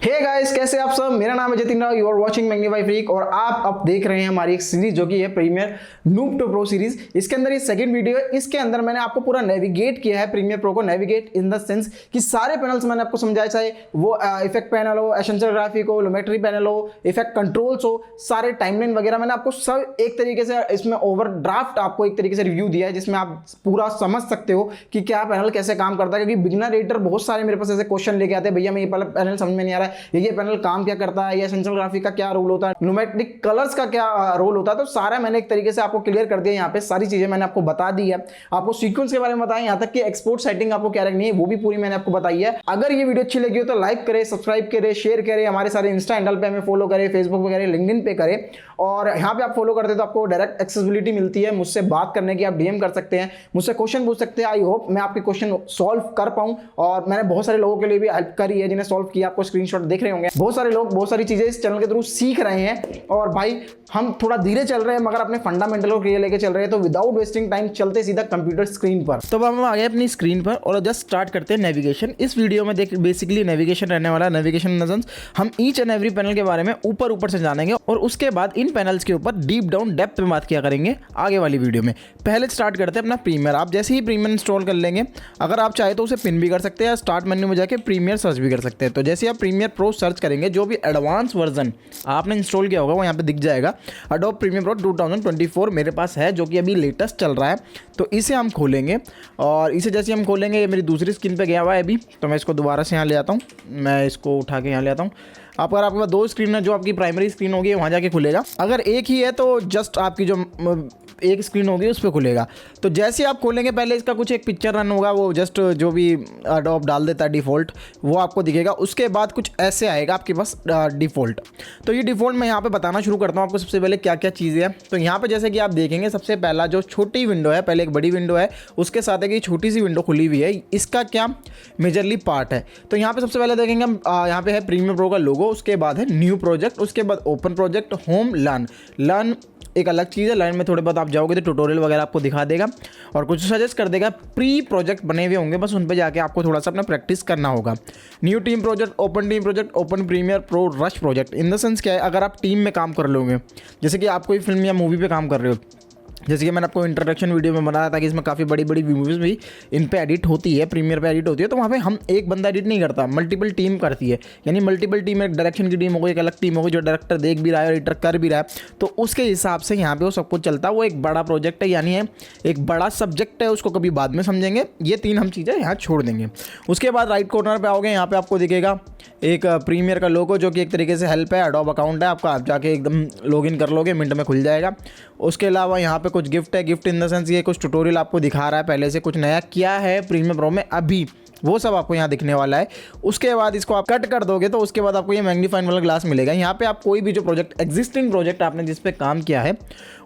Hey guys, कैसे आप सब। मेरा नाम है Jatin Rao, you are watching magnify freak और आप अब देख रहे हैं हमारी एक सीरीज जो कि है Premiere noob to pro series. इसके अंदर ये सेकंड वीडियो है। इसके अंदर मैंने आपको पूरा नेविगेट किया है प्रीमियर प्रो को। नेविगेट इन द सेंस कि सारे पैनल्स मैंने आपको समझाया, चाहे वो इफेक्ट पैनल हो, एसेंशियल ग्राफिक हो, लुमेट्री पैनल हो, इफेक्ट कंट्रोल्स हो, सारे टाइमलाइन वगैरह मैंने आपको सब एक तरीके से इसमें ओवरड्राफ्ट आपको एक तरीके से रिव्यू दिया है, जिसमें आप पूरा समझ सकते हो कि क्या पैनल कैसे काम करता है। क्योंकि बिगिनर एडिटर बहुत सारे मेरे पास ऐसे क्वेश्चन लेके आते हैं, भैया मैं ये पैनल समझ में नहीं आ रहा है, ये पैनल काम क्या करता है, ये एसेंशियल ग्राफिक का क्या रोल होता है, न्यूमेटिक कलर्स का क्या रोल होता है। तो सारा मैंने एक तरीके से आपको क्लियर कर दिया। यहाँ पे सारी चीजें मैंने आपको बता दी है। आपको सीक्वेंस के बारे में बताया, यहाँ तक कि एक्सपोर्ट सेटिंग आपको क्या रखनी है वो भी पूरी मैंने आपको बताई है। अगर ये वीडियो अच्छी लगी हो तो लाइक करें, सब्सक्राइब करें, शेयर करें, हमारे सारे इंस्टा हैंडल पे हमें फॉलो करें, फेसबुक पे करें, लिंक्डइन पे करें। और यहाँ पे आप फॉलो करते हैं तो आपको डायरेक्ट एक्सेसिबिलिटी मिलती है, मुझसे बात करने की। आप डीएम कर सकते हैं, मुझसे क्वेश्चन पूछ सकते हैं। आई होप मैं आपके क्वेश्चन सॉल्व कर पाऊं। और मैंने बहुत सारे लोगों के लिए भी हेल्प करी है जिन्हें सॉल्व किया। आपको स्क्रीनशॉट देख रहे होंगे। बहुत सारे लोग बहुत सारी चीजें इस चैनल के थ्रू सीख रहे हैं। और भाई हम थोड़ा धीरे चल रहे हैं मगर अपने फंडामेंटल को क्लियर लेके चल रहे हैं। तो विदाउट वेस्टिंग टाइम चलते सीधा कंप्यूटर स्क्रीन पर। तो अब हम आ गए अपनी स्क्रीन पर और जस्ट स्टार्ट करते हैं नेविगेशन। इस वीडियो में देख बेसिकली नेविगेशन रहने वाला है। नेविगेशन इन द सेंस हम ईच एंड एवरी पैनल के बारे में ऊपर से जानेंगे और उसके बाद इन पैनल्स के ऊपर डीप डाउन डेप्थ में बात किया करेंगे आगे वाली वीडियो में। पहले स्टार्ट करते हैं अपना प्रीमियर। आप जैसे ही प्रीमियर इंस्टॉल कर लेंगे, अगर आप चाहे तो उसे पिन भी कर सकते हैं या स्टार्ट मेन्यू में जाके प्रीमियर सर्च भी कर सकते हैं। तो जैसे आप प्रीमियर प्रो सर्च करेंगे, जो भी एडवांस वर्जन आपने इंस्टॉल किया होगा वो यहाँ पे दिख जाएगा। एडोब प्रीमियर प्रो 2024 मेरे पास है, जो कि अभी लेटेस्ट चल रहा है। तो इसे हम खोलेंगे और इसे जैसे हम खोलेंगे, ये मेरी दूसरी स्क्रीन पे गया हुआ है अभी। तो मैं इसको दोबारा से यहाँ ले आता हूँ, मैं इसको उठा के यहाँ ले आता हूँ। अगर आपके पास दो स्क्रीन है, जो आपकी प्राइमरी स्क्रीन होगी वहाँ जाके खुलेगा। अगर एक ही है तो जस्ट आपकी जो एक स्क्रीन होगी उस पर खुलेगा। तो जैसे आप खोलेंगे, पहले इसका कुछ एक पिक्चर रन होगा, वो जस्ट जो भी एडोब डाल देता है डिफ़ॉल्ट वो आपको दिखेगा। उसके बाद कुछ ऐसे आएगा आपके पास डिफ़ॉल्ट। तो ये डिफ़ॉल्ट मैं यहाँ पे बताना शुरू करता हूँ आपको सबसे पहले क्या क्या चीज़ें हैं। तो यहाँ पे जैसे कि आप देखेंगे, सबसे पहला जो छोटी विंडो है, पहले एक बड़ी विंडो है, उसके साथ एक छोटी सी विंडो खुली हुई है। इसका क्या मेजरली पार्ट है। तो यहाँ पे सबसे पहले देखेंगे हम, यहाँ पे है प्रीमियर प्रो का लोगो, उसके बाद है न्यू प्रोजेक्ट, उसके बाद ओपन प्रोजेक्ट, होम, लर्न एक अलग चीज़ है। लर्न में थोड़े बहुत आप जाओगे तो ट्यूटोरियल वगैरह आपको दिखा देगा और कुछ सजेस्ट कर देगा। प्री प्रोजेक्ट बने हुए होंगे, बस उन पे जाके आपको थोड़ा सा अपना प्रैक्टिस करना होगा। New team project, open team project, open Premiere Pro Rush project. In the sense क्या है, अगर आप टीम में काम कर लोगे, जैसे कि आप कोई फिल्म या मूवी पे काम कर रहे हो, जैसे कि मैंने आपको इंट्रोडक्शन वीडियो में बताया था कि इसमें काफ़ी बड़ी बड़ी मूवीज़ भी इन पे एडिट होती है, प्रीमियर पे एडिट होती है। तो वहाँ पे हम एक बंदा एडिट नहीं करता, मल्टीपल टीम करती है। यानी मल्टीपल टीम, एक डायरेक्शन की टीम होगी, एक अलग टीम होगी जो डायरेक्टर देख भी रहा है और एडिटर कर भी रहा है। तो उसके हिसाब से यहाँ पे वो सब कुछ चलता है। वो एक बड़ा प्रोजेक्ट है, यानी है एक बड़ा सब्जेक्ट है, उसको कभी बाद में समझेंगे। ये तीन हम चीज़ें यहाँ छोड़ देंगे। उसके बाद राइट कॉर्नर पर आओगे, यहाँ पर आपको दिखेगा एक प्रीमियर का लोगो, जो कि एक तरीके से हेल्प है, एडोब अकाउंट है आपका, आप जाके एकदम लॉगिन कर लोगे, मिनट में खुल जाएगा। उसके अलावा यहाँ पे कुछ गिफ्ट है। गिफ्ट इन द सेंस ये कुछ ट्यूटोरियल आपको दिखा रहा है पहले से, कुछ नया क्या है प्रीमियर प्रो में अभी, वो सब आपको यहाँ दिखने वाला है। उसके बाद इसको आप कट कर दोगे तो उसके बाद आपको ये मैग्नीफाइंग वाला ग्लास मिलेगा। यहाँ पे आप कोई भी जो प्रोजेक्ट, एग्जिस्टिंग प्रोजेक्ट आपने जिस पे काम किया है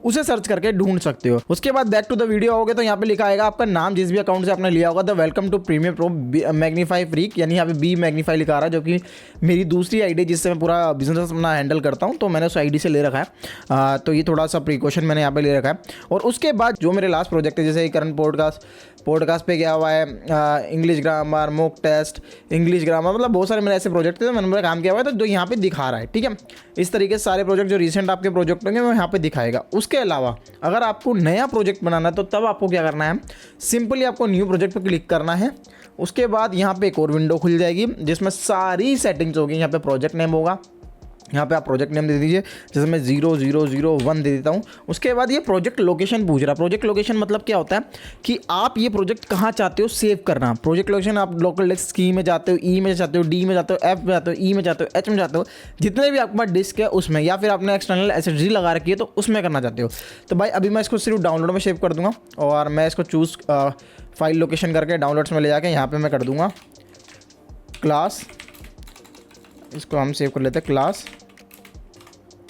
उसे सर्च करके ढूंढ सकते हो। उसके बाद बैक टू द वीडियो आओगे तो यहाँ पे लिखा आएगा आपका नाम, जिस भी अकाउंट से आपने लिया होगा, the welcome to Premiere Pro magnify freak, यानी यहाँ पे बी मैग्नीफाई लिखा रहा है, जो कि मेरी दूसरी आईडी जिससे मैं पूरा बिजनेस अपना हैंडल करता हूँ। तो मैंने उस आईडी से ले रखा है। तो ये थोड़ा सा प्रिकॉशन मैंने यहाँ पे ले रखा है। और उसके बाद जो मेरे लास्ट प्रोजेक्ट है, जैसे करंट पॉडकास्ट पे गया हुआ है, English grammar, mock test, English grammar, मतलब बहुत सारे मेरे ऐसे प्रोजेक्ट थे तो मैंने काम किया हुआ है। तो जो यहाँ पे दिखा रहा है, ठीक है, इस तरीके से सारे प्रोजेक्ट जो रिसेंट आपके प्रोजेक्ट होंगे वो यहाँ पे दिखाएगा। उसके अलावा अगर आपको नया प्रोजेक्ट बनाना है तो तब आपको क्या करना है, सिंपली आपको न्यू प्रोजेक्ट पर क्लिक करना है। उसके बाद यहाँ पे एक और विंडो खुल जाएगी जिसमें सारी सेटिंग्स होगी। यहाँ पे प्रोजेक्ट नेम होगा, यहाँ पे आप प्रोजेक्ट नेम दे दीजिए, जैसे मैं 0001 दे देता हूँ। उसके बाद ये प्रोजेक्ट लोकेशन पूछ रहा है। प्रोजेक्ट लोकेशन मतलब क्या होता है कि आप ये प्रोजेक्ट कहाँ चाहते हो सेव करना। प्रोजेक्ट लोकेशन आप लोकल डिस्क की में जाते हो, ई में जाते हो, डी में जाते हो, एफ में जाते हो, ई में जाते हो, एच में जाते हो, जितने भी आपके पास डिस्क है उसमें, या फिर आपने एक्सटर्नल SSD लगा रखी है तो उसमें करना चाहते हो। तो भाई अभी मैं इसको सिर्फ डाउनलोड में सेव कर दूँगा और मैं इसको चूज़ फाइल लोकेशन करके डाउनलोड्स में ले जाके यहाँ पर मैं कर दूँगा क्लास। इसको हम सेव कर लेते हैं क्लास,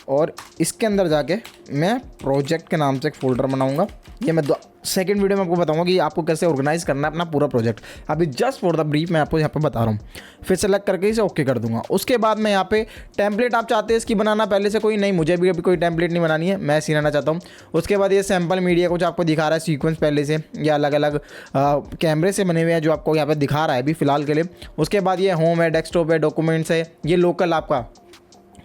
और इसके अंदर जाके मैं प्रोजेक्ट के नाम से एक फ़ोल्डर बनाऊंगा। ये मैं सेकंड वीडियो में आपको बताऊंगा कि आपको कैसे ऑर्गेनाइज करना है अपना पूरा प्रोजेक्ट। अभी जस्ट फॉर द ब्रीफ मैं आपको यहाँ पे बता रहा हूँ। फिर सेलेक्ट करके इसे ओके कर दूंगा। उसके बाद मैं यहाँ पे टेम्पलेट आप चाहते हैं इसकी बनाना पहले से कोई नहीं, मुझे भी अभी कोई टेम्पलेट नहीं बनानी है, मैं ऐसी रहना चाहता हूँ। उसके बाद ये सैम्पल मीडिया कुछ आपको दिखा रहा है सीक्वेंस पहले से, या अलग अलग कैमरे से बने हुए हैं जो आपको यहाँ पर दिखा रहा है अभी फिलहाल के लिए। उसके बाद ये होम है, डेस्कटॉप है, डॉक्यूमेंट्स है, ये लोकल आपका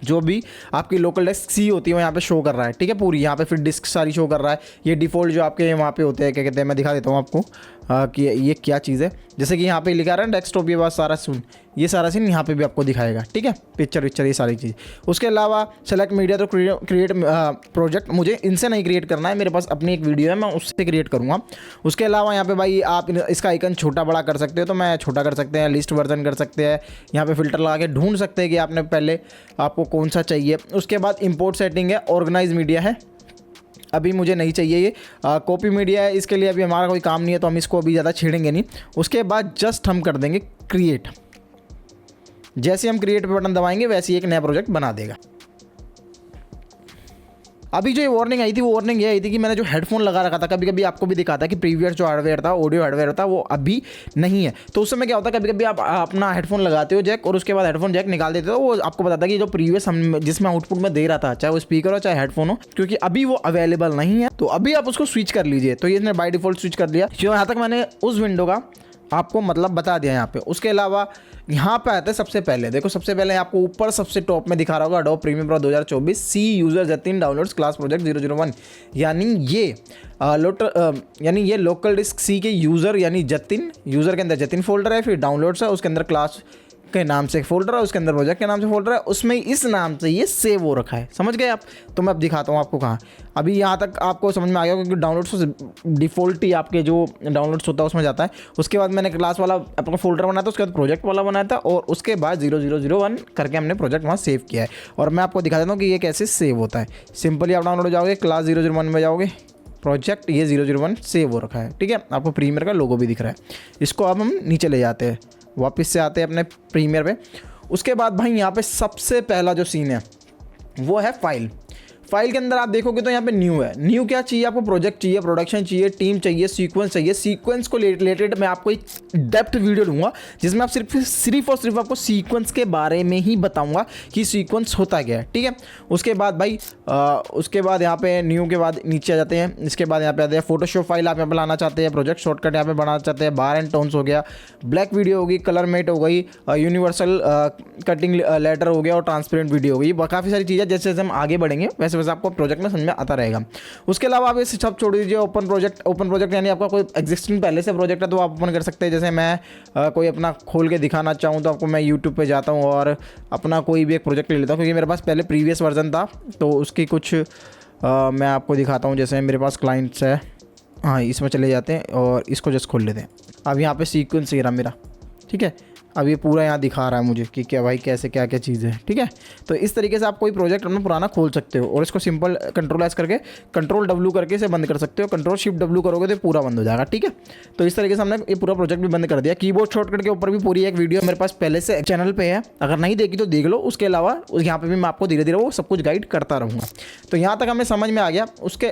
जो भी आपकी लोकल डिस्क सी होती है वो यहाँ पे शो कर रहा है, ठीक है पूरी। यहाँ पे फिर डिस्क सारी शो कर रहा है। ये डिफ़ॉल्ट जो आपके वहाँ पे होते हैं, क्या कहते हैं, मैं दिखा देता हूँ आपको कि ये क्या चीज़ है। जैसे कि यहाँ पे लिखा रहा है डेस्कटॉप, ये बात सारा सुन, ये सारा सीन यहाँ पे भी आपको दिखाएगा, ठीक है, पिक्चर विक्चर ये सारी चीज़। उसके अलावा सेलेक्ट मीडिया तो क्रिएट प्रोजेक्ट मुझे इनसे नहीं क्रिएट करना है, मेरे पास अपनी एक वीडियो है, मैं उससे क्रिएट करूँगा। उसके अलावा यहाँ पे भाई आप इसका आइकन छोटा बड़ा कर सकते हो, तो मैं छोटा कर सकते हैं, लिस्ट वर्जन कर सकते हैं, यहाँ पे फिल्टर लगा के ढूंढ सकते हैं कि आपने पहले आपको कौन सा चाहिए। उसके बाद इंपोर्ट सेटिंग है, ऑर्गेनाइज मीडिया है, अभी मुझे नहीं चाहिए ये। कॉपी मीडिया है, इसके लिए अभी हमारा कोई काम नहीं है तो हम इसको अभी ज़्यादा छेड़ेंगे नहीं। उसके बाद जस्ट हम कर देंगे क्रिएट। जैसे हम क्रिएट पे बटन दबाएंगे वैसे ही एक नया प्रोजेक्ट बना देगा। अभी जो ये वार्निंग आई थी वो वार्निंग ये आई थी कि मैंने जो हेडफोन लगा रखा था, कभी कभी आपको भी दिखाता है कि प्रीवियस जो हार्डवेयर था, ऑडियो हार्डवेयर था, वो अभी नहीं है। तो उस समय क्या होता है, कभी कभी आप अपना हेडफोन लगाते हो जैक और उसके बाद हेडफोन जैक निकाल देते हो, वो आपको बताता है कि जो प्रीवियस हम जिसमें आउटपुट में दे रहा था, चाहे वो स्पीकर हो चाहे हेडफोन हो, क्योंकि अभी वो अवेलेबल नहीं है। तो अभी आप उसको स्विच कर लीजिए। तो ये इसने बाय डिफॉल्ट स्विच कर लिया। जो यहाँ तक मैंने उस विंडो का आपको मतलब बता दिया यहाँ पे। उसके अलावा यहाँ पे आता है सबसे पहले, देखो सबसे पहले आपको ऊपर सबसे टॉप में दिखा रहा होगा Adobe Premiere Pro 2024 C user Jatin downloads class project 001, यानी ये लोकल डिस्क सी के यूज़र यानी जतिन, यूज़र के अंदर जतिन फोल्डर है, फिर डाउनलोड्स है, उसके अंदर क्लास के नाम से एक फोल्डर है, उसके अंदर प्रोजेक्ट के नाम से फोल्डर है, उसमें इस नाम से ये सेव हो रखा है। समझ गए आप? तो मैं अब दिखाता हूँ आपको कहाँ। अभी यहाँ तक आपको समझ में आ गया क्योंकि डाउनलोड्स डिफ़ॉल्ट ही आपके जो डाउनलोड्स होता है उसमें जाता है। उसके बाद मैंने क्लास वाला अपना फोल्डर बनाया था, उसके बाद प्रोजेक्ट वाला बनाया था, और उसके बाद 0001 करके हमने प्रोजेक्ट वहाँ सेव किया है। और मैं आपको दिखा देता हूँ कि ये कैसे सेव होता है। सिंपली आप डाउनलोड हो जाओगे, क्लास 001 में जाओगे, प्रोजेक्ट ये 001 सेव हो रखा है, ठीक है। आपको प्रीमियर का लोगो भी दिख रहा है। इसको अब हम नीचे ले जाते हैं, वापस से आते हैं अपने प्रीमियर पे। उसके बाद भाई यहाँ पे सबसे पहला जो सीन है वो है फाइल। फाइल के अंदर आप देखोगे तो यहाँ पे न्यू है। न्यू क्या चाहिए आपको? प्रोजेक्ट चाहिए, प्रोडक्शन चाहिए, टीम चाहिए, सीक्वेंस चाहिए। सीक्वेंस को रिलेटेड मैं आपको एक डेप्थ वीडियो दूंगा जिसमें आप सिर्फ और सिर्फ आपको सीक्वेंस के बारे में ही बताऊंगा कि सीक्वेंस होता क्या है, ठीक है। उसके बाद भाई उसके बाद यहाँ पे न्यू के बाद नीचे आ जाते हैं। इसके बाद यहाँ पे आते हैं फोटोशॉप फाइल आप यहाँ पे लाना चाहते हैं, प्रोजेक्ट शॉर्टकट यहाँ पे बनाना चाहते हैं, बार एंड टोन्स हो गया, ब्लैक वीडियो होगी, कलर मेट हो गई, यूनिवर्सल कटिंग लेटर हो गया और ट्रांसपेरेंट वीडियो हो गई। काफ़ी सारी चीज़ें जैसे जैसे हम आगे बढ़ेंगे वैसे वैसे आपको प्रोजेक्ट में समझ में आता रहेगा। उसके अलावा आप ये सब छोड़ दीजिए। ओपन प्रोजेक्ट यानी आपका कोई एग्जिस्टिंग पहले से प्रोजेक्ट है तो आप ओपन कर सकते हैं। जैसे मैं कोई अपना खोल के दिखाना चाहूँ तो आपको मैं यूट्यूब पे जाता हूँ और अपना कोई भी एक प्रोजेक्ट ले लेता हूँ, क्योंकि मेरे पास पहले प्रीवियस वर्जन था तो उसकी कुछ मैं आपको दिखाता हूँ। जैसे मेरे पास क्लाइंट्स है, हाँ इसमें चले जाते हैं और इसको जस्ट खोल लेते हैं। अब यहाँ पे सीक्वेंस ही रहा मेरा, ठीक है। अब ये पूरा यहाँ दिखा रहा है मुझे कि क्या भाई कैसे क्या क्या चीज़ें हैं, ठीक है। तो इस तरीके से आप कोई प्रोजेक्ट अपना पुराना खोल सकते हो और इसको सिंपल कंट्रोल एस करके कंट्रोल W करके इसे बंद कर सकते हो। कंट्रोल शिफ्ट W करोगे तो पूरा बंद हो जाएगा, ठीक है। तो इस तरीके से हमने ये पूरा प्रोजेक्ट भी बंद कर दिया। कीबोर्ड शॉर्टकट के ऊपर भी पूरी एक वीडियो मेरे पास पहले से चैनल पर है, अगर नहीं देखी तो देख लो। उसके अलावा यहाँ पर भी मैं आपको धीरे धीरे वो सब कुछ गाइड करता रहूँगा। तो यहाँ तक हमें समझ में आ गया। उसके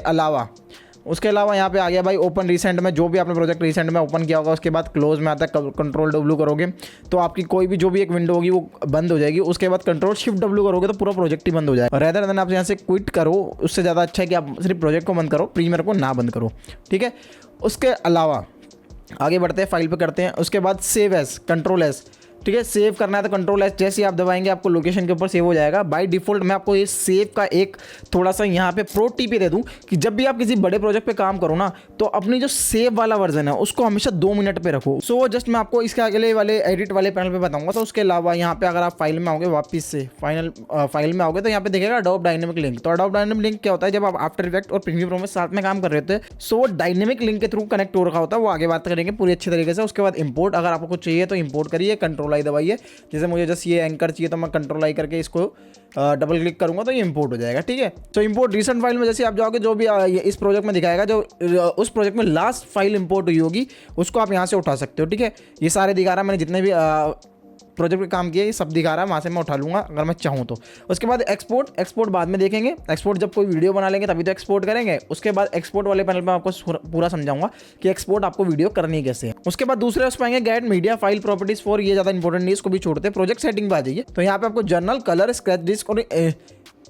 अलावा यहाँ पे आ गया भाई ओपन रिसेंट में, जो भी आपने प्रोजेक्ट रिसेंट में ओपन किया होगा। उसके बाद क्लोज में आता है, कंट्रोल W करोगे तो आपकी कोई भी जो भी एक विंडो होगी वो बंद हो जाएगी। उसके बाद कंट्रोल शिफ्ट W करोगे तो पूरा प्रोजेक्ट ही बंद हो जाएगा। रेदर देन आप यहाँ से क्विट करो, उससे ज़्यादा अच्छा है कि आप सिर्फ प्रोजेक्ट को बंद करो, प्रीमियर को ना बंद करो, ठीक है। उसके अलावा आगे बढ़ते हैं, फाइल पर करते हैं। उसके बाद सेव एज, कंट्रोल एस, ठीक है। सेव करना है तो कंट्रोल एस जैसे ही आप दबाएंगे आपको लोकेशन के ऊपर सेव हो जाएगा। बाय डिफ़ॉल्ट मैं आपको ये सेव का एक थोड़ा सा यहाँ पे प्रो टिप दे दूँ कि जब भी आप किसी बड़े प्रोजेक्ट पे काम करो ना तो अपनी जो सेव वाला वर्जन है उसको हमेशा 2 मिनट पे रखो। सो जस्ट मैं आपको इसके अगले वाले एडिट वाले पैनल पे बताऊंगा। तो उसके अलावा यहाँ पे अगर आप फाइल में आओगे, वापस से फाइल में आओगे तो यहाँ पे देखेगा एडोब डायनेमिक लिंक। तो एडोब डायनेमिक लिंक क्या होता है? जब आप आफ्टर इफेक्ट और प्रीमियर प्रो में साथ में काम कर रहे होते हैं सो वो डायनेमिक लिंक के थ्रू कनेक्ट हो रखा होता है। वो आगे बात करेंगे पूरी अच्छी तरीके से। उसके बाद इंपोर्ट, अगर आपको कुछ चाहिए तो इंपोर्ट करिए, कंट्रोल आई दबाइए। जैसे मुझे जस्ट ये एंकर चाहिए तो मैं कंट्रोल आई करके इसको डबल क्लिक करूंगा तो ये इंपोर्ट हो जाएगा, ठीक है। तो इंपोर्ट रिसेंट फाइल में जैसे आप जाओगे जो भी इस प्रोजेक्ट में दिखाएगा, जो उस प्रोजेक्ट में लास्ट फाइल इंपोर्ट हुई होगी उसको आप यहाँ से उठा सकते हो, ठीक है। ये सारे दिखा रहा है मैंने जितने भी प्रोजेक्ट पे काम किया, ये सब दिखा रहा है, वहाँ से मैं उठा लूँगा अगर मैं चाहूँ तो। उसके बाद एक्सपोर्ट बाद में देखेंगे। एक्सपोर्ट जब कोई वीडियो बना लेंगे तभी तो एक्सपोर्ट करेंगे। उसके बाद एक्सपोर्ट वाले पैनल में आपको पूरा समझाऊंगा कि एक्सपोर्ट आपको वीडियो करनी कैसे है। उसके बाद दूसरे उस पाएंगे get media file properties for, ये ज़्यादा इंपॉर्टेंट नहीं, इसको भी छोड़ते। प्रोजेक्ट सेटिंग पे आ जाइए, तो यहाँ पे आपको जर्नल, कलर, स्क्रैच डिस्क और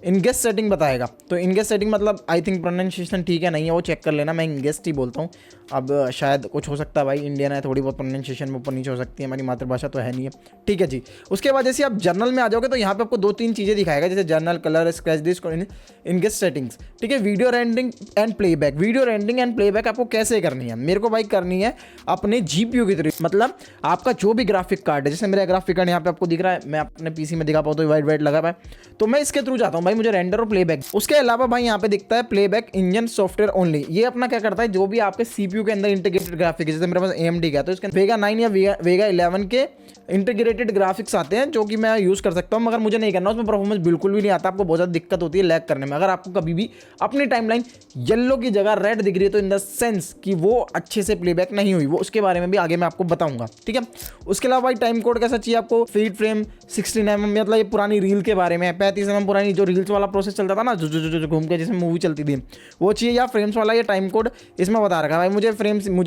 इनगेस्ट सेटिंग बताएगा। तो इनगेस्ट सेटिंग मतलब आई थिंक प्रोनाउंसिएशन ठीक है नहीं है वो चेक कर लेना, मैं इनगेस्ट ही बोलता हूँ। अब शायद कुछ हो सकता है भाई, इंडियन है, थोड़ी बहुत प्रोनाउंसिएशन में ऊपर नीचे हो सकती है, हमारी मातृभाषा तो है नहीं है, ठीक है जी। उसके बाद जैसे आप जर्नल में आ जाओगे तो यहाँ पे आपको 2-3 चीज़ें दिखाएगा, जैसे जर्नल, कलर, स्क्रैच डिस्क और इनगेस्ट सेटिंग्स, ठीक है। Video rendering and playback, video rendering and playback आपको कैसे करनी है? मेरे को भाई करनी है अपने GPU की तरह, मतलब आपका जो भी ग्राफिक कार्ड है, जैसे मेरा ग्राफिक कार्ड यहाँ पे आपको दिख रहा है, मैं अपने PC में दिखा पाऊँ तो वाइट लगा हुआ है, तो मैं इसके थ्रू जाता हूँ भाई, मुझे रेंडर और प्लेबैक। उसके अलावा भाई यहाँ पे दिखता है प्लेबैक इंजन सॉफ्टवेयर ओनली, ये अपना क्या करता है, जो भी आपके CPU के अंदर इंटीग्रेटेड ग्राफिक है, जैसे मेरे पास AMD का है तो इसके वेगा 9 या वेगा 11 के इंटीग्रेटेड ग्राफिक्स आते हैं जो कि मैं यूज़ कर सकता हूँ, मगर मुझे नहीं करना, उसमें परफॉर्मेंस बिल्कुल भी नहीं आता, आपको बहुत ज़्यादा दिक्कत होती है लैग करने में। अगर आपको कभी भी अपनी टाइमलाइन येलो की जगह रेड दिख रही है तो इन द सेंस कि वो अच्छे से प्लेबैक नहीं हुई, वो उसके बारे में भी आगे मैं आपको बताऊंगा, ठीक है। उसके अलावा भाई टाइम कोड कैसा चाहिए आपको, फीड फ्रेम 16 mm, मतलब ये पुरानी रील के बारे में, 35 mm पुरानी जो रील्स वाला प्रोसेस चलता था ना, जो घूम के जैसे मूवी चलती थी, वो चाहिए, या फ्रेम्स वाला ये टाइम कोड इसमें बता रखा है भाई, मुझे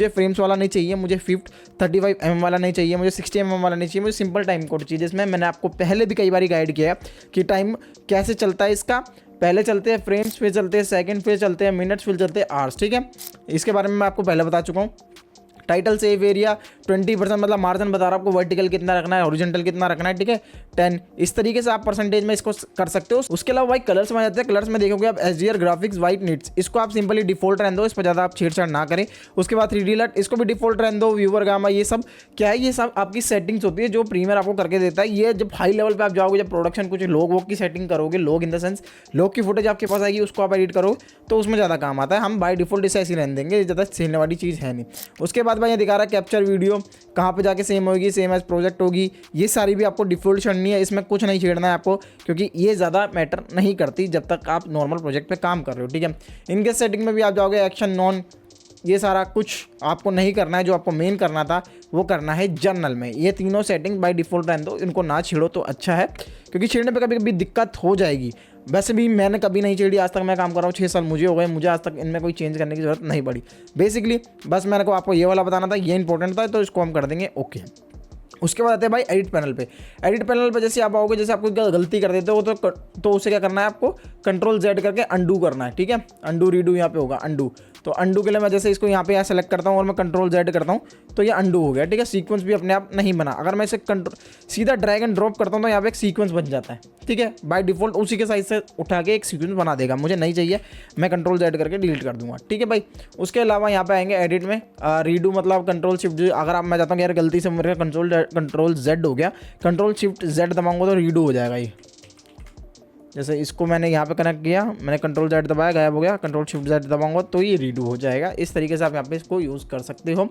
फ्रेम्स वाला नहीं चाहिए, मुझे 35 mm वाला नहीं चाहिए, मुझे 60 mm वाला नहीं चाहिए, मुझे सिंपल टाइम कोड चाहिए, जिसमें मैंने आपको पहले भी कई बार गाइड किया है कि टाइम कैसे चलता है इसका। पहले चलते हैं फ्रेम्स, फिर चलते हैं सेकंड, फिर चलते हैं मिनट्स, फिर चलते हैं आवर्स, ठीक है। इसके बारे में मैं आपको पहले बता चुका हूँ। टाइटल सेव एरिया 20%, मतलब मार्जिन बता रहा हूँ आपको, वर्टिकल कितना रखना है, हॉरिजॉन्टल कितना रखना है, ठीक है, 10, इस तरीके से आप परसेंटेज में इसको कर सकते हो। उसके अलावा भाई कलर्स में आ जाते हैं, कलर्स में देखोगे आप HDR ग्राफिक्स वाइट निट्स, इसको आप सिंपली डिफॉल्ट रहने दो, इस पर ज़्यादा आप छेड़छाड़ ना करें। उसके बाद 3D LUT, इसको भी डिफॉल्ट रहने दो। व्यूअर गामा, ये सब क्या है, ये सब आपकी सेटिंग्स होती है जो प्रीमियर आपको करके देता है। ये जब हाई लेवल पर आप जाओगे, जब प्रोडक्शन कुछ लोग की सेटिंग करोगे, लोग इन द सेंस लोग की फुटेज आपके पास आएगी, उसको आप एडिट करो तो उसमें ज़्यादा काम आता है। हम बाय डिफॉल्ट इसे ऐसी रहने देंगे, ज़्यादा छेड़ने वाली चीज़ है नहीं। उसके बाद भाई ये दिखा रहा है कैप्चर वीडियो कहाँ पे जाके सेम होगी, सेम एज प्रोजेक्ट होगी, ये सारी भी आपको डिफॉल्ट छेड़नी है, इसमें कुछ नहीं छेड़ना है आपको, क्योंकि ये ज़्यादा मैटर नहीं करती जब तक आप नॉर्मल प्रोजेक्ट पे काम कर रहे हो, ठीक है। इनके सेटिंग में भी आप जाओगे, एक्शन नॉन, ये सारा कुछ आपको नहीं करना है, जो आपको मेन करना था वो करना है जर्नल में। ये तीनों सेटिंग बाय डिफ़ॉल्ट रहने दो, इनको ना छेड़ो तो अच्छा है, क्योंकि छेड़ने पे कभी कभी दिक्कत हो जाएगी। वैसे भी मैंने कभी नहीं छेड़ी, आज तक मैं काम कर रहा हूँ 6 साल मुझे हो गए, मुझे आज तक इनमें कोई चेंज करने की ज़रूरत नहीं पड़ी। बेसिकली बस मैंने को आपको ये वाला बताना था, ये इंपॉर्टेंट था, तो इसको हम कर देंगे ओके। उसके बाद आते हैं भाई एडिट पैनल पे। एडिट पैनल पे जैसे आप आओगे, जैसे आपको गलती कर देते हो तो उसे क्या करना है, आपको Ctrl Z करके अंडू करना है, ठीक है। अंडू रीडू यहाँ पे होगा, अंडू। तो अंडू के लिए मैं जैसे इसको यहाँ पे सेलेक्ट करता हूँ और मैं Ctrl Z करता हूँ तो ये अंडू हो गया, ठीक है। सीक्वेंस भी अपने आप नहीं बना, अगर मैं इसे सीधा ड्रैग एंड ड्रॉप करता हूँ तो यहाँ पे एक सीक्वेंस बन जाता है, ठीक है। बाय डिफॉल्ट उसी के साइज से उठा के एक सीक्वेंस बना देगा, मुझे नहीं चाहिए, मैं Ctrl Z करके डिलीट कर दूंगा, ठीक है भाई। उसके अलावा यहाँ पे आएंगे एडिट में, रीडू मतलब Ctrl Shift, अगर आप मैं चाहता हूँ यार गलती से मेरे Ctrl Z हो गया, Ctrl Shift Z दबाऊंगा तो रीडू हो जाएगा ये। जैसे इसको मैंने यहाँ पे कनेक्ट किया, मैंने Ctrl Z दबाया, गायब हो गया, Ctrl Shift Z दबाऊंगा तो ये रीडू हो जाएगा। इस तरीके से आप यहाँ पे इसको यूज़ कर सकते हो।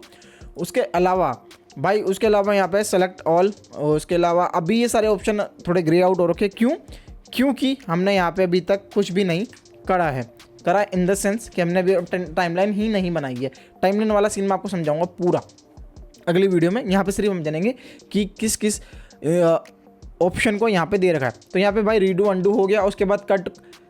उसके अलावा भाई यहाँ पे सेलेक्ट ऑल, उसके अलावा अभी ये सारे ऑप्शन थोड़े ग्रे आउट हो रखे, क्योंकि हमने यहाँ पे अभी तक कुछ भी नहीं करा इन द सेंस कि हमने अभी टाइमलाइन ही नहीं बनाई है। टाइमलाइन वाला सीन मैं आपको समझाऊंगा पूरा अगली वीडियो में। यहाँ पे सिर्फ हम जानेंगे कि किस किस ऑप्शन को यहाँ पे दे रखा है। तो यहाँ पे भाई रीडू अंडू हो गया। उसके बाद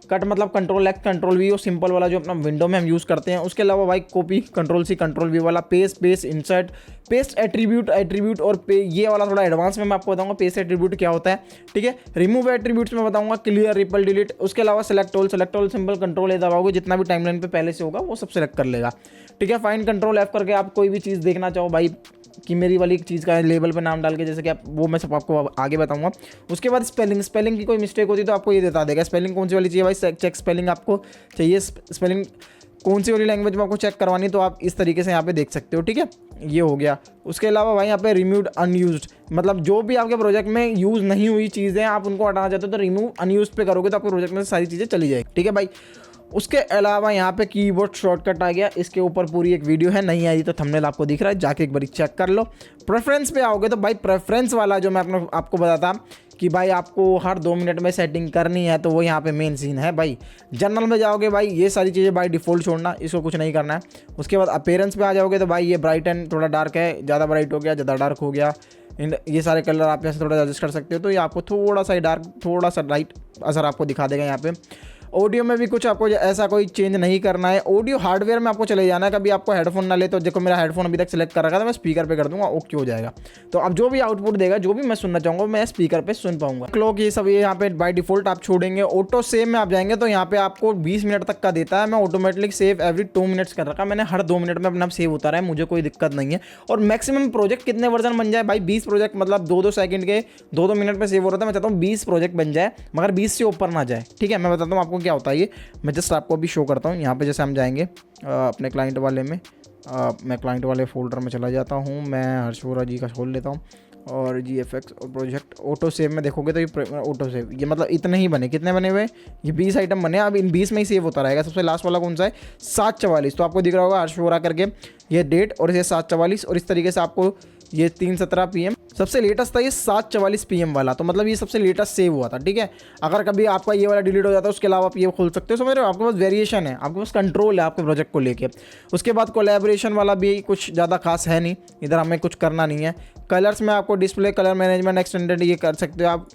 कट मतलब Ctrl X Ctrl V, वो सिंपल वाला जो अपना विंडो में हम यूज़ करते हैं। उसके अलावा भाई copy Ctrl C Ctrl V वाला, पेस्ट इंसर्ट, पेस्ट एट्रीब्यूट और ये वाला थोड़ा एडवांस में मैं आपको बताऊंगा पेस्ट एट्रीब्यूट क्या होता है, ठीक है। रिमूव एट्रीब्यूट्स में बताऊंगा, क्लियर, रिपल, डिलीट। उसके अलावा select all simple Ctrl A दबाओगे, जितना भी टाइमलाइन पे पहले से होगा वो सब सेलेक्ट कर लेगा, ठीक है। फाइंड Ctrl F करके आप कोई भी चीज़ देखना चाहो भाई कि मेरी वाली एक चीज़ का लेबल पे नाम डाल के, जैसे कि आप वो मैं सब आपको आगे बताऊंगा। उसके बाद स्पेलिंग की कोई मिस्टेक होती तो आपको ये बता देगा स्पेलिंग कौन सी वाली चाहिए भाई, चेक स्पेलिंग आपको चाहिए, स्पेलिंग कौन सी वाली लैंग्वेज में आपको चेक करवानी, तो आप इस तरीके से यहाँ पे देख सकते हो, ठीक है। ये हो गया। उसके अलावा भाई यहाँ पे रिमूव अनयूज्ड, मतलब जो भी आपके प्रोजेक्ट में यूज़ नहीं हुई चीज़ें आप उनको हटाना चाहते हो तो रिमूव अनयूज्ड पे करोगे तो आपके प्रोजेक्ट में सारी चीज़ें चली जाएगी, ठीक है भाई। उसके अलावा यहाँ पे कीबोर्ड शॉर्टकट आ गया, इसके ऊपर पूरी एक वीडियो है, नहीं आई तो थंबनेल आपको दिख रहा है, जाके एक बार चेक कर लो। प्रेफरेंस पे आओगे तो भाई प्रेफरेंस वाला जो मैं आपको बताता कि भाई आपको हर 2 मिनट में सेटिंग करनी है, तो वो यहाँ पे मेन सीन है भाई। जनरल में जाओगे भाई ये सारी चीज़ें बाय डिफ़ॉल्ट छोड़ना, इसको कुछ नहीं करना है। उसके बाद अपीयरेंस पे आ जाओगे तो भाई ये ब्राइट एंड थोड़ा डार्क है, ज़्यादा ब्राइट हो गया, ज़्यादा डार्क हो गया, ये सारे कलर आप यहाँ से थोड़ा एडजस्ट कर सकते हो, तो ये आपको थोड़ा सा डार्क, थोड़ा सा लाइट असर आपको दिखा देगा यहाँ पे। ऑडियो में भी कुछ आपको ऐसा कोई चेंज नहीं करना है। ऑडियो हार्डवेयर में आपको चले जाना है, कभी आपको हेडफोन ना ले तो देखो मेरा हेडफोन अभी तक सेलेक्ट कर रखा था, मैं स्पीकर पे कर दूंगा, ओके हो जाएगा। तो अब जो भी आउटपुट देगा, जो भी मैं सुनना चाहूँगा, मैं स्पीकर पे सुन पाऊंगा। क्लॉक ये सब ये यहाँ पे बाय डिफॉल्ट आप छोड़ेंगे। ऑटो सेव में आप जाएंगे तो यहाँ पे आपको 20 मिनट तक का देता है। मैं ऑटोमेटिक सेव एवरी 2 मिनट्स कर रखा, मैंने हर 2 मिनट में अपना सेव होता रहा है, मुझे कोई दिक्कत नहीं है। और मैक्सिमम प्रोजेक्ट कितने वर्जन बन जाए भाई, 20 प्रोजेक्ट मतलब 2-2 सेकंड के 2-2 मिनट में सेव हो रहा था। मैं चाहता हूँ 20 प्रोजेक्ट बन जाए, मगर 20 से ऊपर ना जाए, ठीक है। मैं बताता हूँ आपको क्या होता है ये, मैं जस्ट आपको अभी शो करता हूँ। यहाँ पे जैसे हम जाएंगे अपने क्लाइंट वाले में, मैं क्लाइंट वाले फोल्डर में चला जाता हूँ, मैं हर्ष वोरा जी का खोल लेता हूँ और GFX और प्रोजेक्ट ऑटो सेव में देखोगे तो ये ऑटो सेव, ये मतलब इतने ही बने, कितने बने हुए, ये 20 आइटम बने। अब इन 20 में ही सेव होता रहेगा। सबसे लास्ट वाला कौन सा है, 7:44, तो आपको दिख रहा होगा हर्ष वोरा करके ये डेट और ये 7:44, और इस तरीके से आपको ये 3:17 PM सबसे लेटेस्ट था, ये 7:44 PM वाला, तो मतलब ये सबसे लेटेस्ट सेव हुआ था, ठीक है। अगर कभी आपका ये वाला डिलीट हो जाता है, उसके अलावा आप ये खोल सकते हो, समझ रहे हो। आपके पास वेरिएशन है, आपके पास कंट्रोल है आपके प्रोजेक्ट को लेके। उसके बाद कोलैबोरेशन वाला भी कुछ ज़्यादा खास है नहीं, इधर हमें कुछ करना नहीं है। कलर्स में आपको डिस्प्ले कलर मैनेजमेंट एक्सटेंडेड ये कर सकते हो आप।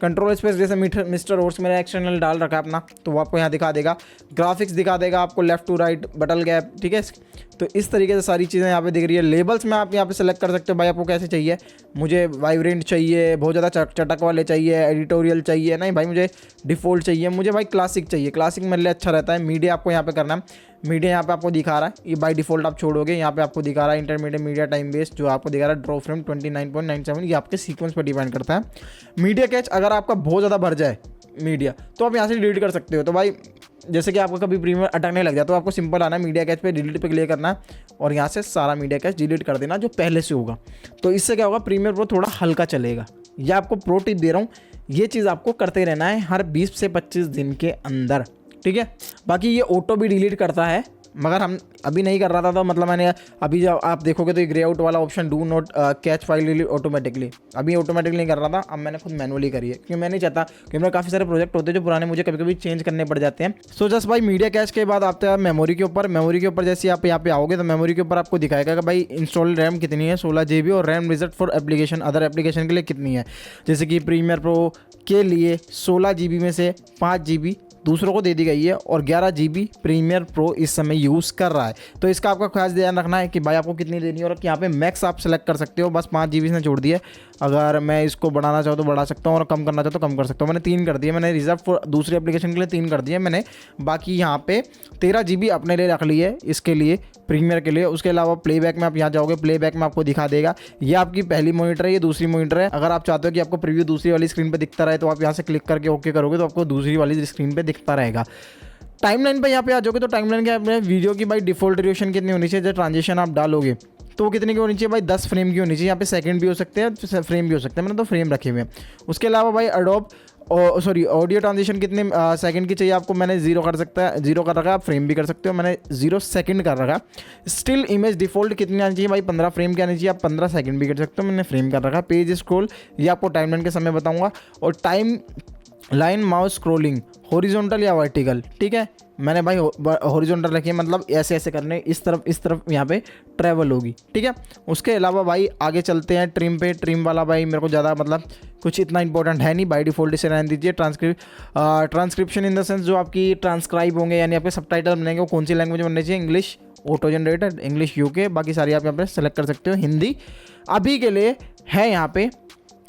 कंट्रोल स्पेस जैसे मिस्टर ओर्स मेरा एक्सटर्नल डाल रखा है अपना, तो वो आपको यहाँ दिखा देगा। ग्राफिक्स दिखा देगा आपको, left to right button gap, ठीक है। तो इस तरीके से सारी चीज़ें यहाँ पे दिख रही है। लेबल्स में आप यहाँ पे सेलेक्ट कर सकते हो भाई आपको कैसे चाहिए। मुझे वाइब्रेंट चाहिए, बहुत ज़्यादा चटक वाले चाहिए, एडिटोरियल चाहिए, नहीं भाई मुझे डिफ़ॉल्ट चाहिए, मुझे भाई क्लासिक चाहिए, क्लासिक मेरे लिए अच्छा रहता है। मीडिया आपको यहाँ पे करना है, मीडिया यहाँ पे आपको दिखा रहा है, ये बाय डिफ़ॉल्ट आप छोड़ोगे, यहाँ पे आपको दिखा रहा है इंटरमीडिएट मीडिया टाइम बेस्ड, जो आपको दिखा रहा है ड्रॉ फ्रेम 29.97, ये आपके सीक्वेंस पर डिपेंड करता है। मीडिया कैच अगर आपका बहुत ज़्यादा भर जाए मीडिया, तो आप यहाँ से डिलीट कर सकते हो। तो भाई जैसे कि आपको कभी प्रीमियर अटकने लग जाए, तो आपको सिंपल आना है मीडिया कैच पे, डिलीट पे क्लिक करना है और यहाँ से सारा मीडिया कैच डिलीट कर देना जो पहले से होगा। तो इससे क्या होगा, प्रीमियर प्रो थोड़ा हल्का चलेगा। यह आपको प्रो टिप दे रहा हूँ, ये चीज़ आपको करते रहना है हर 20 से 25 दिन के अंदर, ठीक है। बाकी ये ऑटो भी डिलीट करता है, मगर हम अभी नहीं कर रहा था, तो मतलब मैंने अभी जब आप देखोगे तो ये ग्रे आउट वाला option do not catch file delete automatically, अभी ऑटोमेटिकली नहीं कर रहा था, अब मैंने खुद मैनुअली करी है, क्योंकि मैं नहीं चाहता कि मेरे काफ़ी सारे प्रोजेक्ट होते हैं जो पुराने मुझे कभी कभी चेंज करने पड़ जाते हैं। सो जस्ट भाई मीडिया कैच के बाद आते हैं मेमोरी के ऊपर। मेमोरी के ऊपर जैसे आप यहाँ पे आओगे तो मेमोरी के ऊपर आपको दिखाएगा कि भाई इंस्टॉल रैम कितनी है, 16 GB, और RAM reserve for application other application के लिए कितनी है। जैसे कि प्रीमियर प्रो के लिए 16 GB में से 5 GB दूसरों को दे दी गई है और 11 GB प्रीमियर प्रो इस समय यूज़ कर रहा है। तो इसका आपका खास ध्यान रखना है कि भाई आपको कितनी देनी है, और यहाँ पे मैक्स आप सेलेक्ट कर सकते हो। बस 5 GB ने छोड़ दिया, अगर मैं इसको बढ़ाना चाहूँ तो बढ़ा सकता हूँ और कम करना चाहूँ तो कम कर सकता हूँ। मैंने 3 कर दिया, मैंने रिजर्व फॉर दूसरी एप्लीकेशन के लिए 3 कर दिए मैंने। बाकी यहाँ पे 13 GB अपने लिए रख ली है इसके लिए, प्रीमियर के लिए। उसके अलावा प्लेबैक में आप यहाँ जाओगे, प्लेबैक में आपको दिखा देगा ये आपकी पहली मॉनिटर है, ये दूसरी मॉनिटर है। अगर आप चाहते हो कि आपको प्रीव्यू दूसरी वाली स्क्रीन पे दिखता रहे, तो आप यहाँ से क्लिक करके ओके करोगे तो आपको दूसरी वाली स्क्रीन पे दिखता रहेगा। टाइमलाइन पे यहाँ पे आ जाओगे तो टाइमलाइन के अपने वीडियो की भाई डिफॉल्ट ड्यूरेशन कितनी होनी चाहिए, जब ट्रांजिशन आप डालोगे तो वो कितने की होनी चाहिए भाई, 10 फ्रेम की होनी चाहिए। यहाँ पे सेकंड भी हो सकते हैं, फ्रेम भी हो सकते हैं, मैंने तो फ्रेम रखे हुए हैं। उसके अलावा भाई ऑडियो ट्रांजिशन कितने सेकंड की चाहिए आपको, मैंने 0 कर सकता है, 0 कर रखा, आप फ्रेम भी कर सकते हो, मैंने 0 सेकंड कर रखा। स्टिल इमेज डिफॉल्ट कितनी आनी चाहिए भाई, 15 फ्रेम की आनी चाहिए, आप 15 सेकंड भी कर सकते हो, मैंने फ्रेम कर रखा। पेज स्क्रॉल ये आपको टाइमलाइन के समय बताऊंगा, और time line mouse scrolling horizontal या वर्टिकल, ठीक है। मैंने भाई हॉरिजॉन्टल रखी है, मतलब ऐसे ऐसे करने, इस तरफ यहाँ पे ट्रैवल होगी, ठीक है। उसके अलावा भाई आगे चलते हैं ट्रिम पे। ट्रिम वाला भाई मेरे को ज़्यादा मतलब कुछ इतना इंपॉर्टेंट है नहीं, बाय डिफॉल्ट इसे रहने दीजिए। ट्रांसक्रिप्शन इन द सेंस जो आपकी ट्रांसक्राइब होंगे, यानी आपके सबटाइटल बनेंगे, वो कौन सी लैंग्वेज में बनने चाहिए, English auto generated, English UK, बाकी सारी आप यहाँ पे सेलेक्ट कर सकते हो। हिंदी अभी के लिए है यहाँ पे,